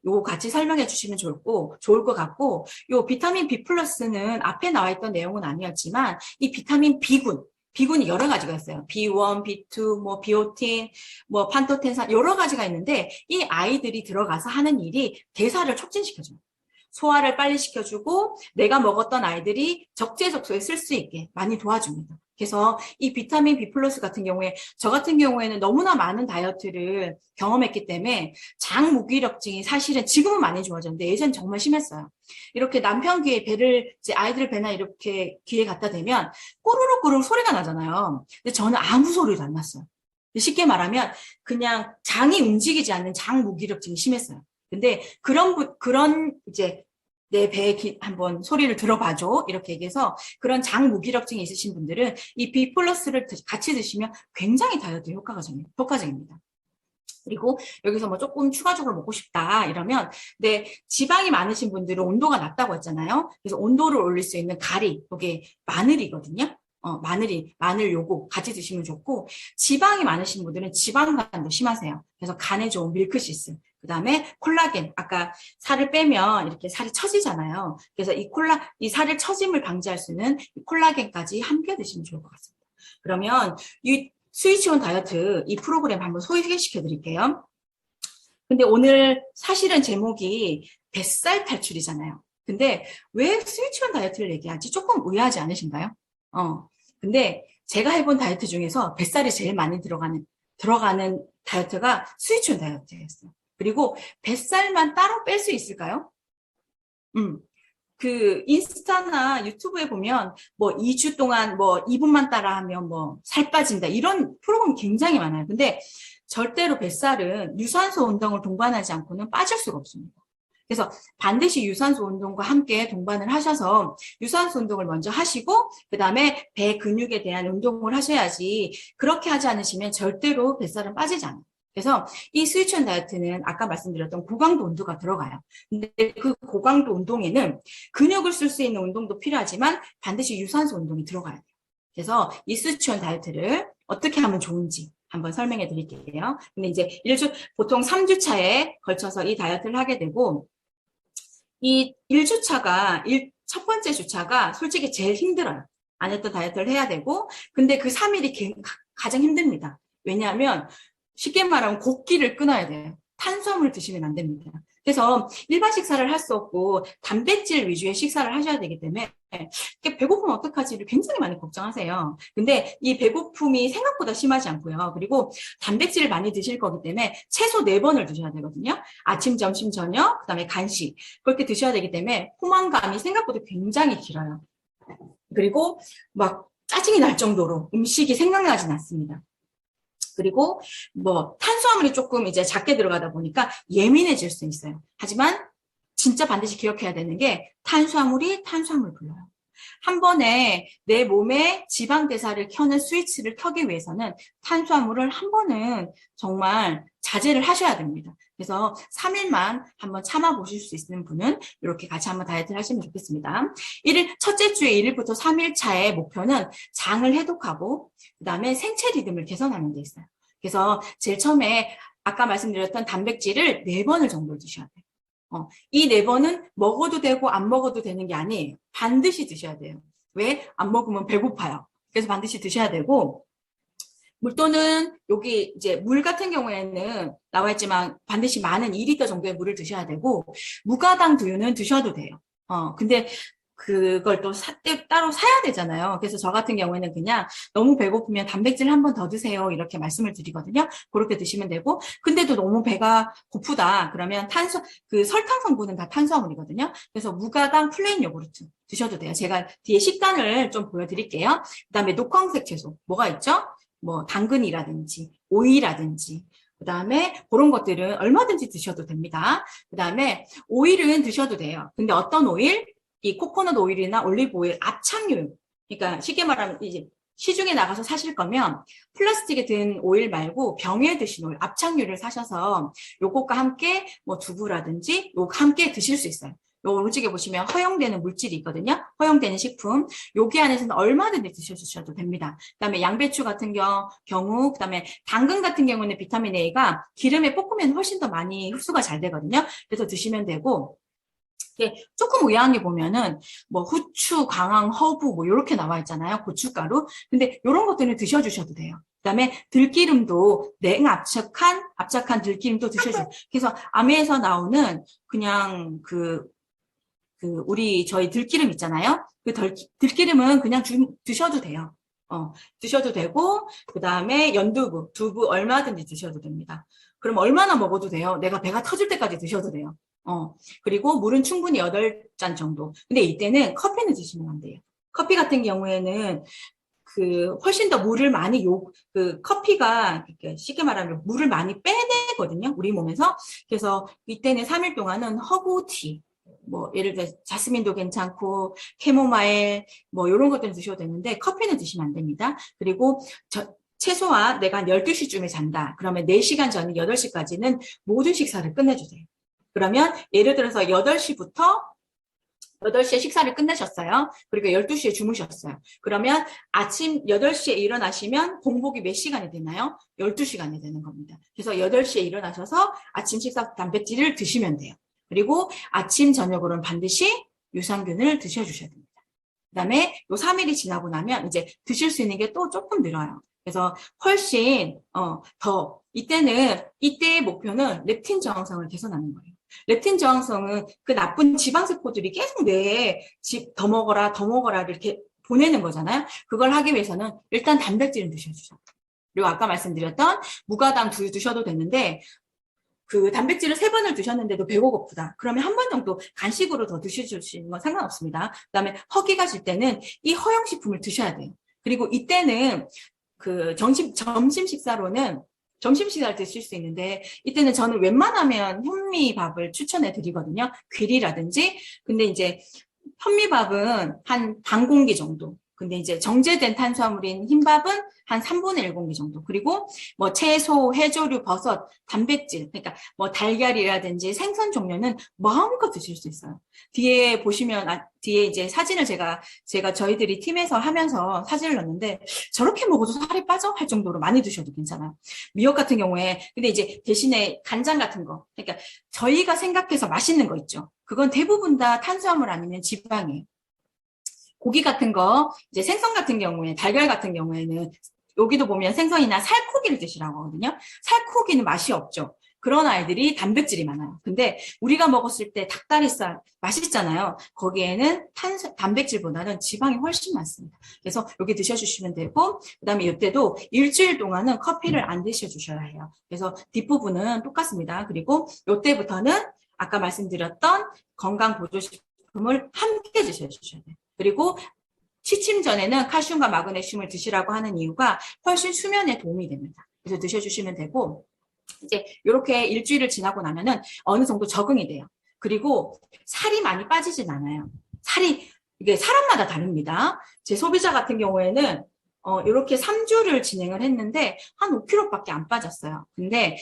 요거 같이 설명해 주시면 좋을 것 같고, 요 비타민 B 플러스는 앞에 나와 있던 내용은 아니었지만, 이 비타민 B군이 여러 가지가 있어요. B1, B2, 뭐, 비오틴, 뭐, 판토텐산, 여러 가지가 있는데, 이 아이들이 들어가서 하는 일이 대사를 촉진시켜줘요. 소화를 빨리 시켜주고 내가 먹었던 아이들이 적재적소에 쓸 수 있게 많이 도와줍니다. 그래서 이 비타민 B 플러스 같은 경우에 저 같은 경우에는 너무나 많은 다이어트를 경험했기 때문에 장 무기력증이 사실은 지금은 많이 좋아졌는데 예전엔 정말 심했어요. 이렇게 남편 귀에 이제 아이들 배나 이렇게 귀에 갖다 대면 꼬르륵 소리가 나잖아요. 근데 저는 아무 소리도 안 났어요. 쉽게 말하면 그냥 장이 움직이지 않는 장 무기력증이 심했어요. 근데 그런 이제 내 배에 한번 소리를 들어봐줘 이렇게 얘기해서 그런 장 무기력증이 있으신 분들은 이 B 플러스를 같이 드시면 굉장히 다이어트 효과적입니다. 그리고 여기서 뭐 조금 추가적으로 먹고 싶다 이러면 지방이 많으신 분들은 온도가 낮다고 했잖아요. 그래서 온도를 올릴 수 있는 가리, 이게 마늘이거든요. 마늘 요거 같이 드시면 좋고, 지방이 많으신 분들은 지방간도 심하세요. 그래서 간에 좋은 밀크시스, 그 다음에 콜라겐, 아까 살을 빼면 이렇게 살이 처지잖아요. 그래서 이 살을 처짐을 방지할 수 있는 콜라겐까지 함께 드시면 좋을 것 같습니다. 그러면 이 스위치온 다이어트 이 프로그램 한번 소개시켜 드릴게요. 근데 오늘 사실은 제목이 뱃살 탈출이잖아요. 근데 왜 스위치온 다이어트를 얘기하지? 조금 의아하지 않으신가요? 근데 제가 해본 다이어트 중에서 뱃살이 제일 많이 들어가는 다이어트가 스위치온 다이어트였어요. 그리고 뱃살만 따로 뺄 수 있을까요? 그 인스타나 유튜브에 보면 뭐 2주 동안 뭐 2분만 따라하면 뭐 살 빠진다 이런 프로그램 굉장히 많아요. 근데 절대로 뱃살은 유산소 운동을 동반하지 않고는 빠질 수가 없습니다. 그래서 반드시 유산소 운동과 함께 동반을 하셔서 유산소 운동을 먼저 하시고 그 다음에 배 근육에 대한 운동을 하셔야지, 그렇게 하지 않으시면 절대로 뱃살은 빠지지 않아요. 그래서 이 스위치온 다이어트는 아까 말씀드렸던 고강도 운동가 들어가요. 근데 그 고강도 운동에는 근육을 쓸 수 있는 운동도 필요하지만 반드시 유산소 운동이 들어가야 돼요. 그래서 이 스위치온 다이어트를 어떻게 하면 좋은지 한번 설명해 드릴게요. 근데 이제 보통 3주차에 걸쳐서 이 다이어트를 하게 되고, 이 1주차가, 첫 번째 주차가 솔직히 제일 힘들어요. 안 했던 다이어트를 해야 되고, 근데 그 3일이 가장 힘듭니다. 왜냐하면, 쉽게 말하면 곡기를 끊어야 돼요. 탄수화물을 드시면 안 됩니다. 그래서 일반 식사를 할 수 없고 단백질 위주의 식사를 하셔야 되기 때문에 배고프면 어떡하지를 굉장히 많이 걱정하세요. 근데 이 배고픔이 생각보다 심하지 않고요. 그리고 단백질을 많이 드실 거기 때문에 최소 4번을 드셔야 되거든요. 아침, 점심, 저녁, 그다음에 간식 그렇게 드셔야 되기 때문에 포만감이 생각보다 굉장히 길어요. 그리고 막 짜증이 날 정도로 음식이 생각나진 않습니다. 그리고 뭐 탄수화물이 조금 이제 작게 들어가다 보니까 예민해질 수 있어요. 하지만 진짜 반드시 기억해야 되는 게 탄수화물이 탄수화물 불러요. 한 번에 내 몸에 지방 대사를 켜는 스위치를 켜기 위해서는 탄수화물을 한 번은 정말 자제를 하셔야 됩니다. 그래서 3일만 한번 참아보실 수 있는 분은 이렇게 같이 한번 다이어트를 하시면 좋겠습니다. 첫째 주에 1일부터 3일 차의 목표는 장을 해독하고 그다음에 생체 리듬을 개선하는 데 있어요. 그래서 제일 처음에 아까 말씀드렸던 단백질을 4번을 정도 드셔야 돼요. 이 4번은 먹어도 되고 안 먹어도 되는 게 아니에요. 반드시 드셔야 돼요. 왜? 안 먹으면 배고파요. 그래서 반드시 드셔야 되고 물 또는 여기 이제 물 같은 경우에는 나와 있지만 반드시 많은 2리터 정도의 물을 드셔야 되고 무가당 두유는 드셔도 돼요. 근데 그걸 또 따로 사야 되잖아요. 그래서 저 같은 경우에는 그냥 너무 배고프면 단백질 한 번 더 드세요. 이렇게 말씀을 드리거든요. 그렇게 드시면 되고, 근데도 너무 배가 고프다. 그러면 설탕 성분은 다 탄수화물이거든요. 그래서 무가당 플레인 요구르트 드셔도 돼요. 제가 뒤에 식단을 좀 보여드릴게요. 그 다음에 녹황색 채소. 뭐가 있죠? 뭐, 당근이라든지, 오이라든지, 그 다음에 그런 것들은 얼마든지 드셔도 됩니다. 그 다음에 오일은 드셔도 돼요. 근데 어떤 오일? 이 코코넛 오일이나 올리브 오일, 압착유. 그러니까 쉽게 말하면 이제 시중에 나가서 사실 거면 플라스틱에 든 오일 말고 병에 드신 오일, 압착유를 사셔서 요것과 함께 뭐 두부라든지 요거 함께 드실 수 있어요. 요 오른쪽에 보시면 허용되는 물질이 있거든요. 허용되는 식품. 여기 안에서는 얼마든지 드셔주셔도 됩니다. 그다음에 양배추 같은 경우, 그다음에 당근 같은 경우는 비타민 A가 기름에 볶으면 훨씬 더 많이 흡수가 잘 되거든요. 그래서 드시면 되고 조금 의아한 게 보면은 뭐 후추, 강황, 허브 뭐 이렇게 나와 있잖아요. 고춧가루. 근데 이런 것들은 드셔주셔도 돼요. 그다음에 들기름도 압착한 들기름도 드셔주세요. 그래서 아메에서 나오는 그냥 저희 들기름 있잖아요. 그 들기름은 그냥 드셔도 돼요. 드셔도 되고, 그 다음에 두부 얼마든지 드셔도 됩니다. 그럼 얼마나 먹어도 돼요? 내가 배가 터질 때까지 드셔도 돼요. 그리고 물은 충분히 8잔 정도. 근데 이때는 커피는 드시면 안 돼요. 커피 같은 경우에는 훨씬 더 물을 많이 커피가 쉽게 말하면 물을 많이 빼내거든요. 우리 몸에서. 그래서 이때는 3일 동안은 허브티, 뭐 예를 들어 자스민도 괜찮고 캐모마일 뭐 이런 것들은 드셔도 되는데 커피는 드시면 안 됩니다. 그리고 최소한 내가 한 12시쯤에 잔다. 그러면 4시간 전 8시까지는 모든 식사를 끝내주세요. 그러면 예를 들어서 8시부터 8시에 식사를 끝내셨어요. 그리고 12시에 주무셨어요. 그러면 아침 8시에 일어나시면 공복이 몇 시간이 되나요? 12시간이 되는 겁니다. 그래서 8시에 일어나셔서 아침 식사 단백질을 드시면 돼요. 그리고 아침, 저녁으로는 반드시 유산균을 드셔주셔야 됩니다. 그 다음에 요 3일이 지나고 나면 이제 드실 수 있는 게 또 조금 늘어요. 그래서 훨씬, 이때의 목표는 렙틴 저항성을 개선하는 거예요. 렙틴 저항성은 그 나쁜 지방세포들이 계속 뇌에 더 먹어라 이렇게 보내는 거잖아요. 그걸 하기 위해서는 일단 단백질을 드셔주셔야 돼요. 그리고 아까 말씀드렸던 무가당 두유 드셔도 되는데 그 단백질을 3번을 드셨는데도 배가 고프다. 그러면 한 번 정도 간식으로 더 드셔주시는 건 상관없습니다. 그다음에 허기가 질 때는 이 허용식품을 드셔야 돼요. 그리고 이때는 점심 식사로는 점심 식사를 드실 수 있는데 이때는 저는 웬만하면 현미밥을 추천해 드리거든요. 귀리라든지. 근데 이제 현미밥은 한 반 공기 정도. 근데 이제 정제된 탄수화물인 흰밥은 한 3분의 1 공기 정도. 그리고 뭐 채소, 해조류, 버섯, 단백질, 그러니까 뭐 달걀이라든지 생선 종류는 마음껏 드실 수 있어요. 뒤에 보시면, 뒤에 이제 사진을 제가 저희들이 팀에서 하면서 사진을 넣었는데, 저렇게 먹어도 살이 빠져? 할 정도로 많이 드셔도 괜찮아요. 미역 같은 경우에, 근데 이제 대신에 간장 같은 거, 그러니까 저희가 생각해서 맛있는 거 있죠. 그건 대부분 다 탄수화물 아니면 지방이에요. 고기 같은 거, 이제 생선 같은 경우에, 달걀 같은 경우에는 여기도 보면 생선이나 살코기를 드시라고 하거든요. 살코기는 맛이 없죠. 그런 아이들이 단백질이 많아요. 근데 우리가 먹었을 때 닭다리살 맛있잖아요. 거기에는 단백질보다는 지방이 훨씬 많습니다. 그래서 여기 드셔주시면 되고, 그 다음에 이때도 일주일 동안은 커피를 안 드셔주셔야 해요. 그래서 뒷부분은 똑같습니다. 그리고 이때부터는 아까 말씀드렸던 건강보조식품을 함께 드셔주셔야 돼요. 그리고 취침 전에는 칼슘과 마그네슘을 드시라고 하는 이유가 훨씬 수면에 도움이 됩니다. 그래서 드셔주시면 되고, 이제 이렇게 일주일을 지나고 나면은 어느 정도 적응이 돼요. 그리고 살이 많이 빠지진 않아요. 이게 사람마다 다릅니다. 제 소비자 같은 경우에는 이렇게 3주를 진행을 했는데 한 5kg밖에 안 빠졌어요. 근데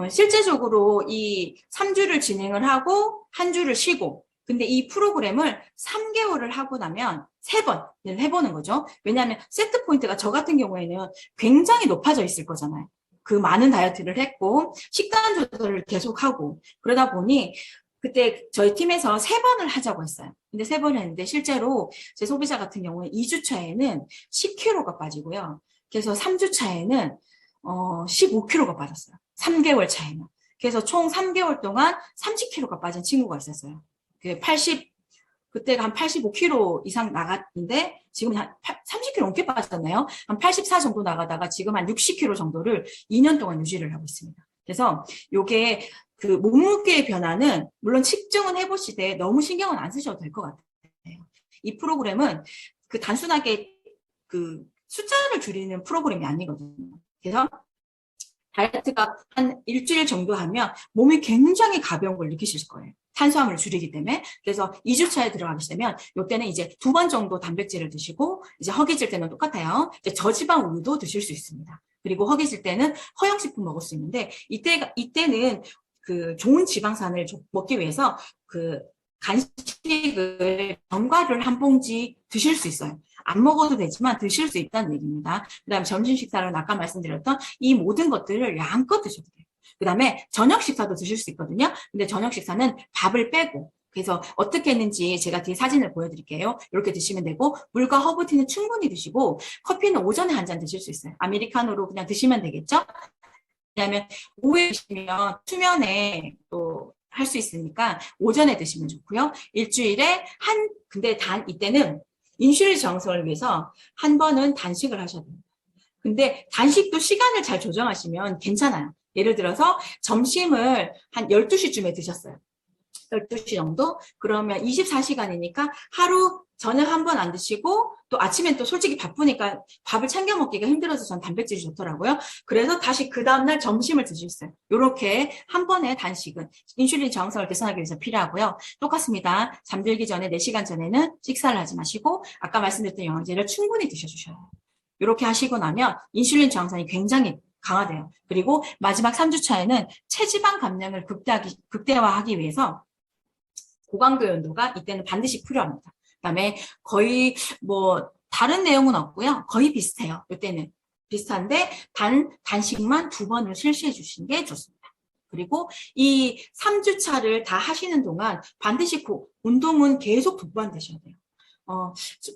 실제적으로 이 3주를 진행을 하고 한 주를 쉬고, 근데 이 프로그램을 3개월을 하고 나면 3번을 해보는 거죠. 왜냐하면 세트 포인트가 저 같은 경우에는 굉장히 높아져 있을 거잖아요. 그 많은 다이어트를 했고 식단 조절을 계속하고 그러다 보니 그때 저희 팀에서 3번을 하자고 했어요. 근데 3번 했는데 실제로 제 소비자 같은 경우에 2주 차에는 10kg가 빠지고요. 그래서 3주 차에는 15kg가 빠졌어요. 3개월 차에는. 그래서 총 3개월 동안 30kg가 빠진 친구가 있었어요. 그때가 한 85kg 이상 나갔는데 지금 한 30kg 넘게 빠졌네요. 한 84 정도 나가다가 지금 한 60kg 정도를 2년 동안 유지를 하고 있습니다. 그래서 요게 그 몸무게의 변화는 물론 측정은 해보시되 너무 신경은 안 쓰셔도 될 것 같아요. 이 프로그램은 그 단순하게 그 숫자를 줄이는 프로그램이 아니거든요. 그래서 다이어트가 한 일주일 정도 하면 몸이 굉장히 가벼운 걸 느끼실 거예요. 탄수화물을 줄이기 때문에. 그래서 2주 차에 들어가게 되면 이때는 이제 2번 정도 단백질을 드시고 이제 허기질 때는 똑같아요. 이제 저지방 우유도 드실 수 있습니다. 그리고 허기질 때는 허용식품 먹을 수 있는데 이때는 그 좋은 지방산을 먹기 위해서 그 간식을 견과류를 한 봉지 드실 수 있어요. 안 먹어도 되지만 드실 수 있다는 얘기입니다. 그 다음에 점심 식사는 아까 말씀드렸던 이 모든 것들을 양껏 드셔도 돼요. 그 다음에 저녁 식사도 드실 수 있거든요. 근데 저녁 식사는 밥을 빼고, 그래서 어떻게 했는지 제가 뒤에 사진을 보여드릴게요. 이렇게 드시면 되고, 물과 허브티는 충분히 드시고, 커피는 오전에 한 잔 드실 수 있어요. 아메리카노로 그냥 드시면 되겠죠? 왜냐하면 오후에 드시면 수면에 또 할 수 있으니까 오전에 드시면 좋고요. 일주일에 근데 이때는 인슐린 정성을 위해서 한 번은 단식을 하셔야 됩니다. 근데 단식도 시간을 잘 조정하시면 괜찮아요. 예를 들어서 점심을 한 12시쯤에 드셨어요. 12시 정도? 그러면 24시간이니까 하루 저녁 한 번 안 드시고 또 아침엔 또 솔직히 바쁘니까 밥을 챙겨 먹기가 힘들어서 전 단백질이 좋더라고요. 그래서 다시 그 다음날 점심을 드셨어요. 이렇게 한 번의 단식은 인슐린 저항성을 개선하기 위해서 필요하고요. 똑같습니다. 잠들기 전에 4시간 전에는 식사를 하지 마시고 아까 말씀드렸던 영양제를 충분히 드셔주셔야 해요. 이렇게 하시고 나면 인슐린 저항성이 굉장히 강화돼요. 그리고 마지막 3주 차에는 체지방 감량을 극대화하기 위해서 고강도 연도가 이때는 반드시 필요합니다. 그다음에 거의 뭐 다른 내용은 없고요. 거의 비슷해요. 이때는 비슷한데 단식만 2번을 실시해 주시는 게 좋습니다. 그리고 이 3주 차를 다 하시는 동안 반드시 운동은 계속 2번 되셔야 돼요.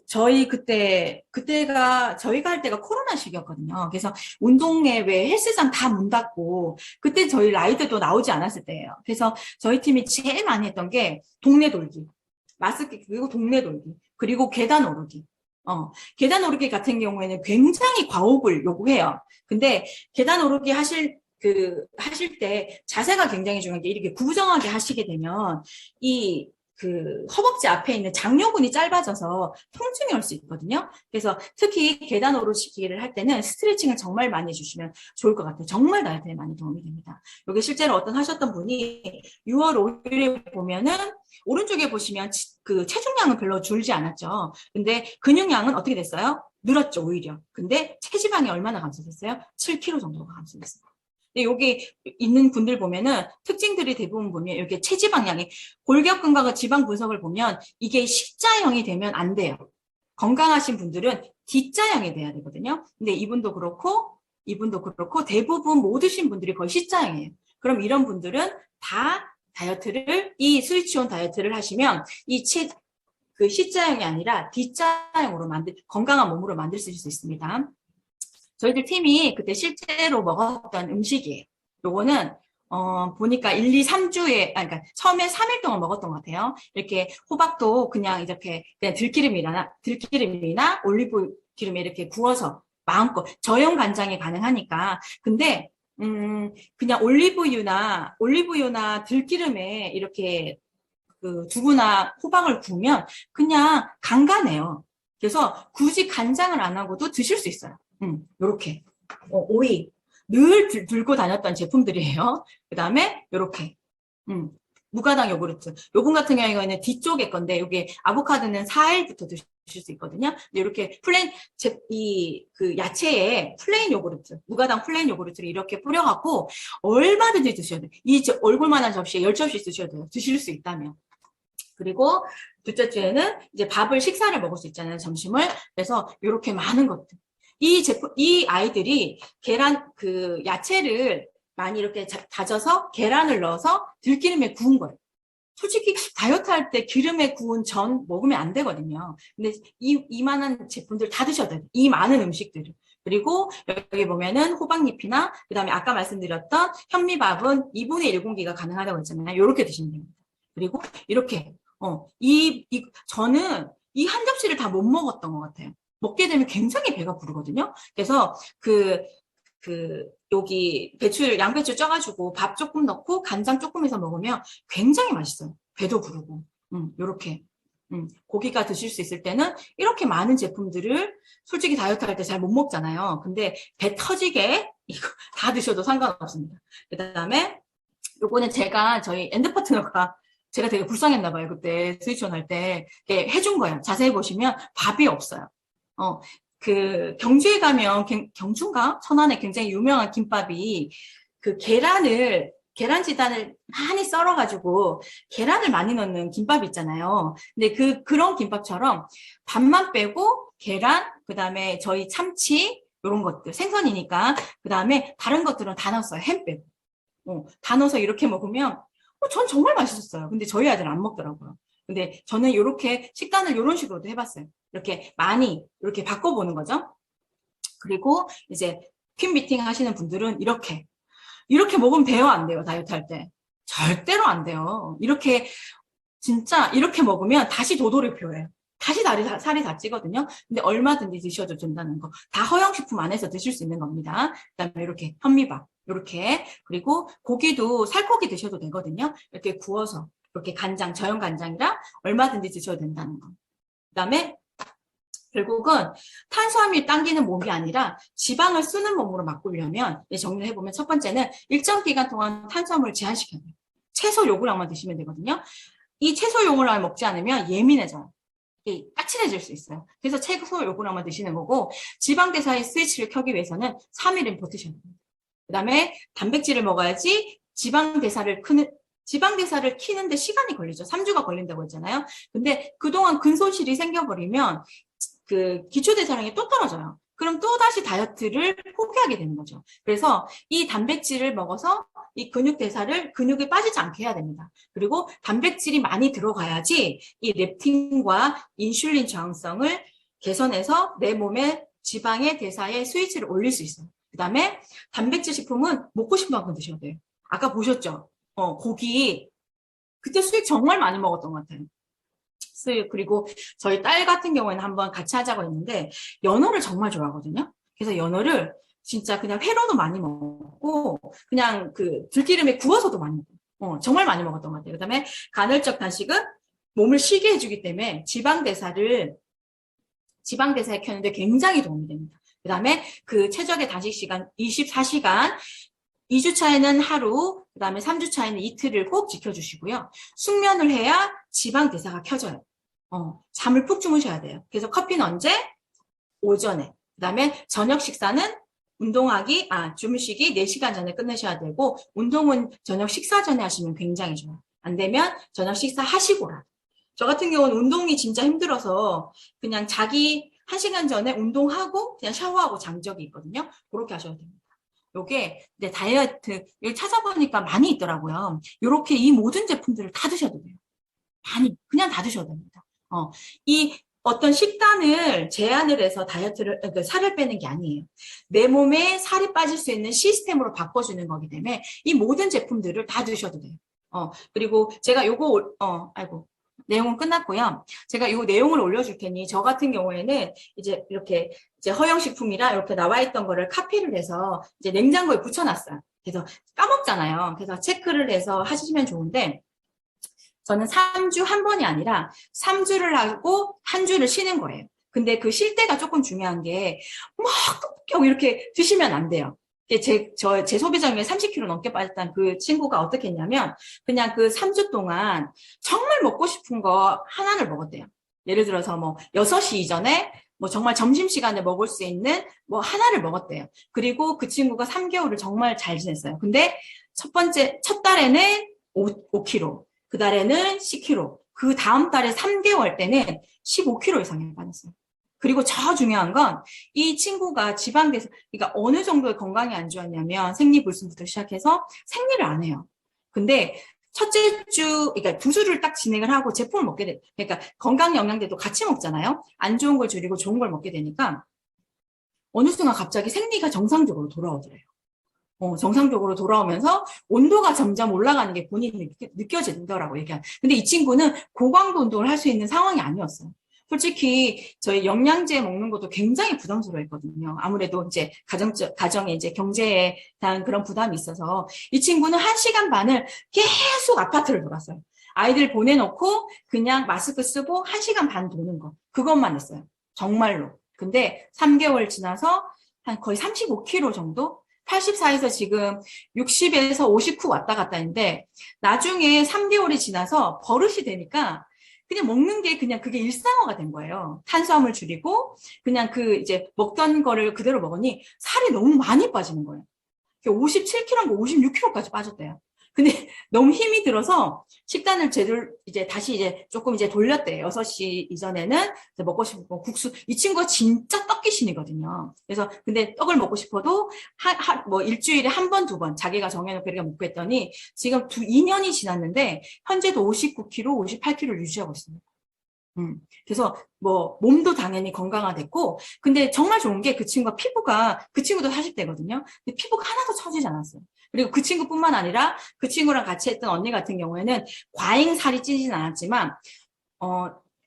저희가 할 때가 코로나 시기였거든요. 그래서 운동회 왜 헬스장 다 문 닫고, 그때 저희 라이드도 나오지 않았을 때예요. 그래서 저희 팀이 제일 많이 했던 게 동네 돌기, 마스크 그리고 동네 돌기, 그리고 계단 오르기. 계단 오르기 같은 경우에는 굉장히 과호흡을 요구해요. 근데 계단 오르기 하실 때 자세가 굉장히 중요한 게 이렇게 구부정하게 하시게 되면 그 허벅지 앞에 있는 장요근이 짧아져서 통증이 올 수 있거든요. 그래서 특히 계단 오르시기를 할 때는 스트레칭을 정말 많이 해주시면 좋을 것 같아요. 정말 다이어트에 많이 도움이 됩니다. 여기 실제로 어떤 하셨던 분이 6월 5일에 보면은 오른쪽에 보시면 그 체중량은 별로 줄지 않았죠. 근데 근육량은 어떻게 됐어요? 늘었죠, 오히려. 근데 체지방이 얼마나 감소됐어요? 7kg 정도가 감소됐어요. 근데 여기 있는 분들 보면은 특징들이 대부분 보면 이렇게 체지방량이 골격근과 지방 분석을 보면 이게 C자형이 되면 안 돼요. 건강하신 분들은 D자형이 돼야 되거든요. 근데 이분도 그렇고 대부분 모드신 분들이 거의 C자형이에요. 그럼 이런 분들은 다 다이어트를 이 스위치온 다이어트를 하시면 그 C자형이 아니라 D자형으로 건강한 몸으로 만들 수 있습니다. 저희들 팀이 그때 실제로 먹었던 음식이에요. 요거는 보니까 1, 2, 3주에, 그러니까 처음에 3일 동안 먹었던 것 같아요. 이렇게 호박도 그냥 이렇게 그냥 들기름이나 올리브 기름에 이렇게 구워서 마음껏 저염 간장이 가능하니까. 근데 그냥 올리브유나 들기름에 이렇게 그 두부나 호박을 구우면 그냥 간간해요. 그래서 굳이 간장을 안 하고도 드실 수 있어요. 요렇게. 오이. 늘 들고 다녔던 제품들이에요. 그 다음에 요렇게. 무가당 요구르트. 요분 같은 경우에는 뒤쪽에 건데, 여기 아보카도는 4일부터 드실 수 있거든요. 이렇게 그 야채에 플레인 요구르트, 무가당 플레인 요구르트를 이렇게 뿌려갖고, 얼마든지 드셔도 돼요. 이 얼굴만한 접시에 10접시 드셔도 돼요. 드실 수 있다면. 그리고 둘째 주에는 이제 식사를 먹을 수 있잖아요, 점심을. 그래서 이렇게 많은 것들. 이 아이들이 야채를 많이 이렇게 다져서 계란을 넣어서 들기름에 구운 거예요. 솔직히 다이어트 할 때 기름에 구운 전 먹으면 안 되거든요. 근데 이만한 제품들 다 드셔도 돼요. 이 많은 음식들을. 그리고 여기 보면은 호박잎이나 그다음에 아까 말씀드렸던 현미밥은 2분의 1 공기가 가능하다고 했잖아요. 이렇게 드시면 됩니다. 그리고 이렇게 저는 이 한 접시를 다 못 먹었던 것 같아요. 먹게 되면 굉장히 배가 부르거든요. 그래서 여기 양배추 쪄가지고 밥 조금 넣고 간장 조금 해서 먹으면 굉장히 맛있어요. 배도 부르고. 요렇게. 고기가 드실 수 있을 때는 이렇게 많은 제품들을 솔직히 다이어트 할 때 잘 못 먹잖아요. 근데 배 터지게 이거 다 드셔도 상관없습니다. 그 다음에 요거는 저희 엔드 파트너가 제가 되게 불쌍했나 봐요. 그때 스위치온 할 때 해준 거예요. 자세히 보시면 밥이 없어요. 경주에 가면 경주인가? 천안에 굉장히 유명한 김밥이 그 계란지단을 많이 썰어가지고 계란을 많이 넣는 김밥 있잖아요. 근데 그런 김밥처럼 밥만 빼고 계란, 그 다음에 저희 참치, 이런 것들, 생선이니까, 그 다음에 다른 것들은 다 넣었어요. 햄 빼고. 다 넣어서 이렇게 먹으면 전 정말 맛있었어요. 근데 저희 아들은 안 먹더라고요. 근데 저는 이렇게 식단을 이런 식으로도 해봤어요. 이렇게 많이 이렇게 바꿔보는 거죠. 그리고 이제 팀 미팅 하시는 분들은 이렇게 먹으면 돼요, 안 돼요? 다이어트 할 때. 절대로 안 돼요. 진짜 이렇게 먹으면 다시 도돌이표예요. 다시 살이 다 찌거든요. 근데 얼마든지 드셔도 된다는 거. 다 허용식품 안에서 드실 수 있는 겁니다. 그다음에 이렇게 현미밥. 이렇게. 그리고 고기도 살코기 드셔도 되거든요. 이렇게 구워서. 이렇게 저염 간장이랑 얼마든지 드셔도 된다는 거. 그다음에 결국은 탄수화물 당기는 몸이 아니라 지방을 쓰는 몸으로 바꾸려면 정리를 해보면 첫 번째는 일정 기간 동안 탄수화물을 제한시켜야 돼요. 채소 요구량만 드시면 되거든요. 이 채소 요구량을 먹지 않으면 예민해져요. 까칠해질 수 있어요. 그래서 채소 요구량만 드시는 거고 지방대사의 스위치를 켜기 위해서는 3일은 버티셔야 됩니다. 그 다음에 단백질을 먹어야지 지방대사를 키는데 시간이 걸리죠. 3주가 걸린다고 했잖아요. 근데 그동안 근손실이 생겨버리면 기초대사량이 또 떨어져요. 그럼 또다시 다이어트를 포기하게 되는 거죠. 그래서 이 단백질을 먹어서 이 근육이 빠지지 않게 해야 됩니다. 그리고 단백질이 많이 들어가야지 이 렙틴과 인슐린 저항성을 개선해서 내 몸의 지방의 대사의 스위치를 올릴 수 있어요. 그 다음에 단백질 식품은 먹고 싶은 만큼 드셔야 돼요. 아까 보셨죠? 고기. 그때 수육 정말 많이 먹었던 것 같아요. 그리고 저희 딸 같은 경우에는 한번 같이 하자고 했는데 연어를 정말 좋아하거든요. 그래서 연어를 진짜 그냥 회로도 많이 먹고 그냥 들기름에 구워서도 많이 먹고 정말 많이 먹었던 것 같아요. 그다음에 간헐적 단식은 몸을 쉬게 해주기 때문에 지방대사에 켜는데 굉장히 도움이 됩니다. 그 다음에 그 최적의 단식 시간 24시간, 2주차에는 하루, 그 다음에 3주차에는 이틀을 꼭 지켜주시고요. 숙면을 해야 지방대사가 켜져요. 잠을 푹 주무셔야 돼요. 그래서 커피는 언제? 오전에. 그 다음에 저녁 식사는 주무시기 4시간 전에 끝내셔야 되고, 운동은 저녁 식사 전에 하시면 굉장히 좋아요. 안 되면 저녁 식사 하시고라. 저 같은 경우는 운동이 진짜 힘들어서 그냥 자기 1시간 전에 운동하고 그냥 샤워하고 잔 적이 있거든요. 그렇게 하셔야 됩니다. 요게 다이어트, 여기 찾아보니까 많이 있더라고요. 요렇게 이 모든 제품들을 다 드셔도 돼요. 그냥 다 드셔도 됩니다. 이 어떤 식단을 제한을 해서 그러니까 살을 빼는 게 아니에요. 내 몸에 살이 빠질 수 있는 시스템으로 바꿔주는 거기 때문에 이 모든 제품들을 다 드셔도 돼요. 그리고 제가 요거, 내용은 끝났고요. 제가 이 내용을 올려줄 테니 저 같은 경우에는 이제 이렇게 이제 허용식품이라 이렇게 나와 있던 거를 카피를 해서 이제 냉장고에 붙여놨어요. 그래서 까먹잖아요. 그래서 체크를 해서 하시면 좋은데 저는 3주 한 번이 아니라 3주를 하고 한 주를 쉬는 거예요. 근데 그 쉴 때가 조금 중요한 게 막 이렇게 드시면 안 돼요. 제 소비자 중에 30kg 넘게 빠졌던 그 친구가 어떻게 했냐면 그냥 그 3주 동안 정말 먹고 싶은 거 하나를 먹었대요. 예를 들어서 뭐 6시 이전에 뭐 정말 점심시간에 먹을 수 있는 뭐 하나를 먹었대요. 그리고 그 친구가 3개월을 정말 잘 지냈어요. 근데 첫 달에는 5kg, 그 달에는 10kg, 그 다음 달에 3개월 때는 15kg 이상이 빠졌어요. 그리고 더 중요한 건 이 친구가 지방대사, 그러니까 어느 정도의 건강이 안 좋았냐면 생리불순부터 시작해서 생리를 안 해요. 근데 첫째 주, 그러니까 2주를 딱 진행을 하고 제품을 먹게 돼. 그러니까 건강 영양제도 같이 먹잖아요. 안 좋은 걸 줄이고 좋은 걸 먹게 되니까 어느 순간 갑자기 생리가 정상적으로 돌아오더래요. 정상적으로 돌아오면서 온도가 점점 올라가는 게 본인이 느껴지더라고요. 얘기하면. 근데 이 친구는 고강도 운동을 할 수 있는 상황이 아니었어요. 솔직히 저희 영양제 먹는 것도 굉장히 부담스러웠거든요. 아무래도 이제 가정에 이제 경제에 대한 그런 부담이 있어서 이 친구는 1시간 반을 계속 아파트를 돌았어요. 아이들 보내놓고 그냥 마스크 쓰고 1시간 반 도는 거. 그것만 했어요. 정말로. 근데 3개월 지나서 한 거의 35kg 정도? 84에서 지금 60에서 59 왔다 갔다 했는데 나중에 3개월이 지나서 버릇이 되니까 그냥 먹는 게 그냥 그게 일상화가 된 거예요. 탄수화물 줄이고 그냥 그 이제 먹던 거를 그대로 먹으니 살이 너무 많이 빠지는 거예요. 57kg인가 56kg까지 빠졌대요. 근데 너무 힘이 들어서 식단을 제대로 이제 다시 이제 조금 이제 돌렸대요. 6시 이전에는 먹고 싶은 거 국수. 이 친구가 진짜 떡귀신이거든요. 그래서 근데 떡을 먹고 싶어도 뭐 일주일에 한 번, 2번 자기가 정해놓고 이렇게 먹고 했더니 지금 2년이 지났는데 현재도 59kg, 58kg를 유지하고 있습니다. 그래서 뭐 몸도 당연히 건강화됐고 근데 정말 좋은 게 그 친구도 40대거든요. 근데 피부가 하나도 처지지 않았어요. 그리고 그 친구뿐만 아니라 그 친구랑 같이 했던 언니 같은 경우에는 과잉 살이 찌진 않았지만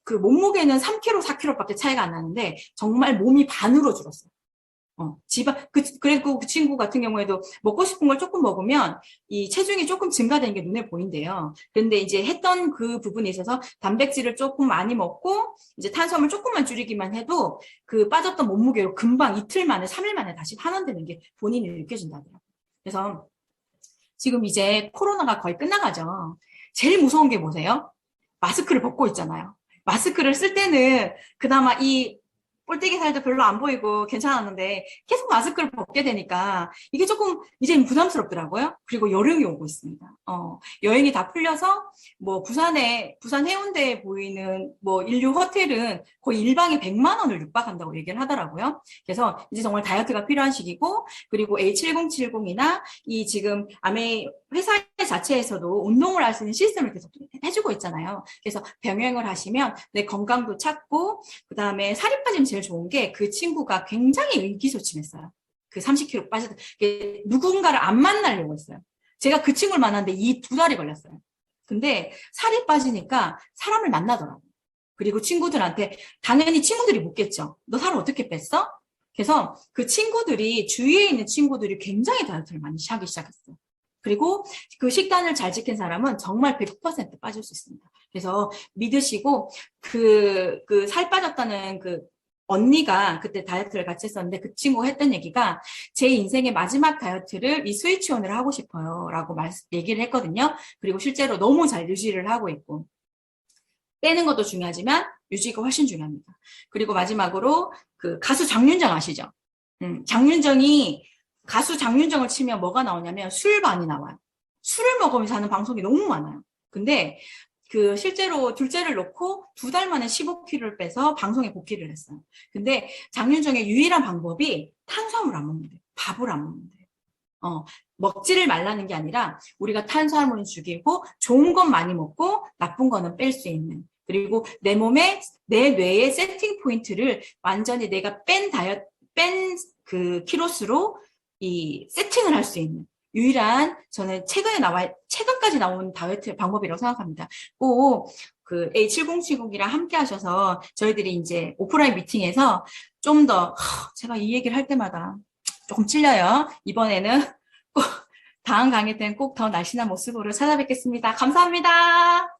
그 몸무게는 3kg, 4kg밖에 차이가 안 나는데 정말 몸이 반으로 줄었어요. 그리고 그 친구 같은 경우에도 먹고 싶은 걸 조금 먹으면 이 체중이 조금 증가되는 게 눈에 보인대요. 그런데 이제 했던 그 부분에 있어서 단백질을 조금 많이 먹고 이제 탄수화물 조금만 줄이기만 해도 그 빠졌던 몸무게로 금방 이틀 만에, 3일 만에 다시 환원되는 게 본인이 느껴진다고요. 그래서 지금 이제 코로나가 거의 끝나가죠. 제일 무서운 게 뭐세요? 마스크를 벗고 있잖아요. 마스크를 쓸 때는 그나마 이 꼴뚜기 살도 별로 안 보이고 괜찮았는데 계속 마스크를 벗게 되니까 이게 조금 이제는 부담스럽더라고요. 그리고 여름이 오고 있습니다. 여행이 다 풀려서 뭐 부산 해운대에 보이는 뭐 인류 호텔은 거의 일방에 100만 원을 육박한다고 얘기를 하더라고요. 그래서 이제 정말 다이어트가 필요한 시기고 그리고 A7070이나 이 지금 회사 자체에서도 운동을 할 수 있는 시스템을 계속 해주고 있잖아요. 그래서 병행을 하시면 내 건강도 찾고 그다음에 살이 빠지면 제일 좋은 게 그 친구가 굉장히 의기소침했어요. 그 30kg 빠졌다. 누군가를 안 만나려고 했어요. 제가 그 친구를 만났는데 이 2달이 걸렸어요. 근데 살이 빠지니까 사람을 만나더라고요. 그리고 친구들한테 당연히 친구들이 묻겠죠. 너 살 어떻게 뺐어? 그래서 그 친구들이 주위에 있는 친구들이 굉장히 다이어트를 많이 하기 시작했어요. 그리고 그 식단을 잘 지킨 사람은 정말 100% 빠질 수 있습니다. 그래서 믿으시고, 살 빠졌다는 언니가 그때 다이어트를 같이 했었는데 그 친구가 했던 얘기가 제 인생의 마지막 다이어트를 이 스위치온을 하고 싶어요. 라고 얘기를 했거든요. 그리고 실제로 너무 잘 유지를 하고 있고. 빼는 것도 중요하지만 유지가 훨씬 중요합니다. 그리고 마지막으로 가수 장윤정 아시죠? 가수 장윤정을 치면 뭐가 나오냐면 술반이 나와요. 술을 먹으면서 하는 방송이 너무 많아요. 근데 실제로 둘째를 놓고 2달 만에 15kg를 빼서 방송에 복귀를 했어요. 근데 장윤정의 유일한 방법이 탄수화물 안 먹는데, 밥을 안 먹는데. 먹지를 말라는 게 아니라 우리가 탄수화물은 죽이고 좋은 건 많이 먹고 나쁜 거는 뺄 수 있는. 그리고 내 뇌의 세팅 포인트를 완전히 내가 뺀 키로수로 세팅을 할 수 있는 유일한 저는 최근까지 나온 다이어트 방법이라고 생각합니다. 꼭 A7070이랑 함께 하셔서 저희들이 이제 오프라인 미팅에서 좀 더 제가 이 얘기를 할 때마다 조금 찔려요. 이번에는 꼭 다음 강의 때는 꼭 더 날씬한 모습으로 찾아뵙겠습니다. 감사합니다.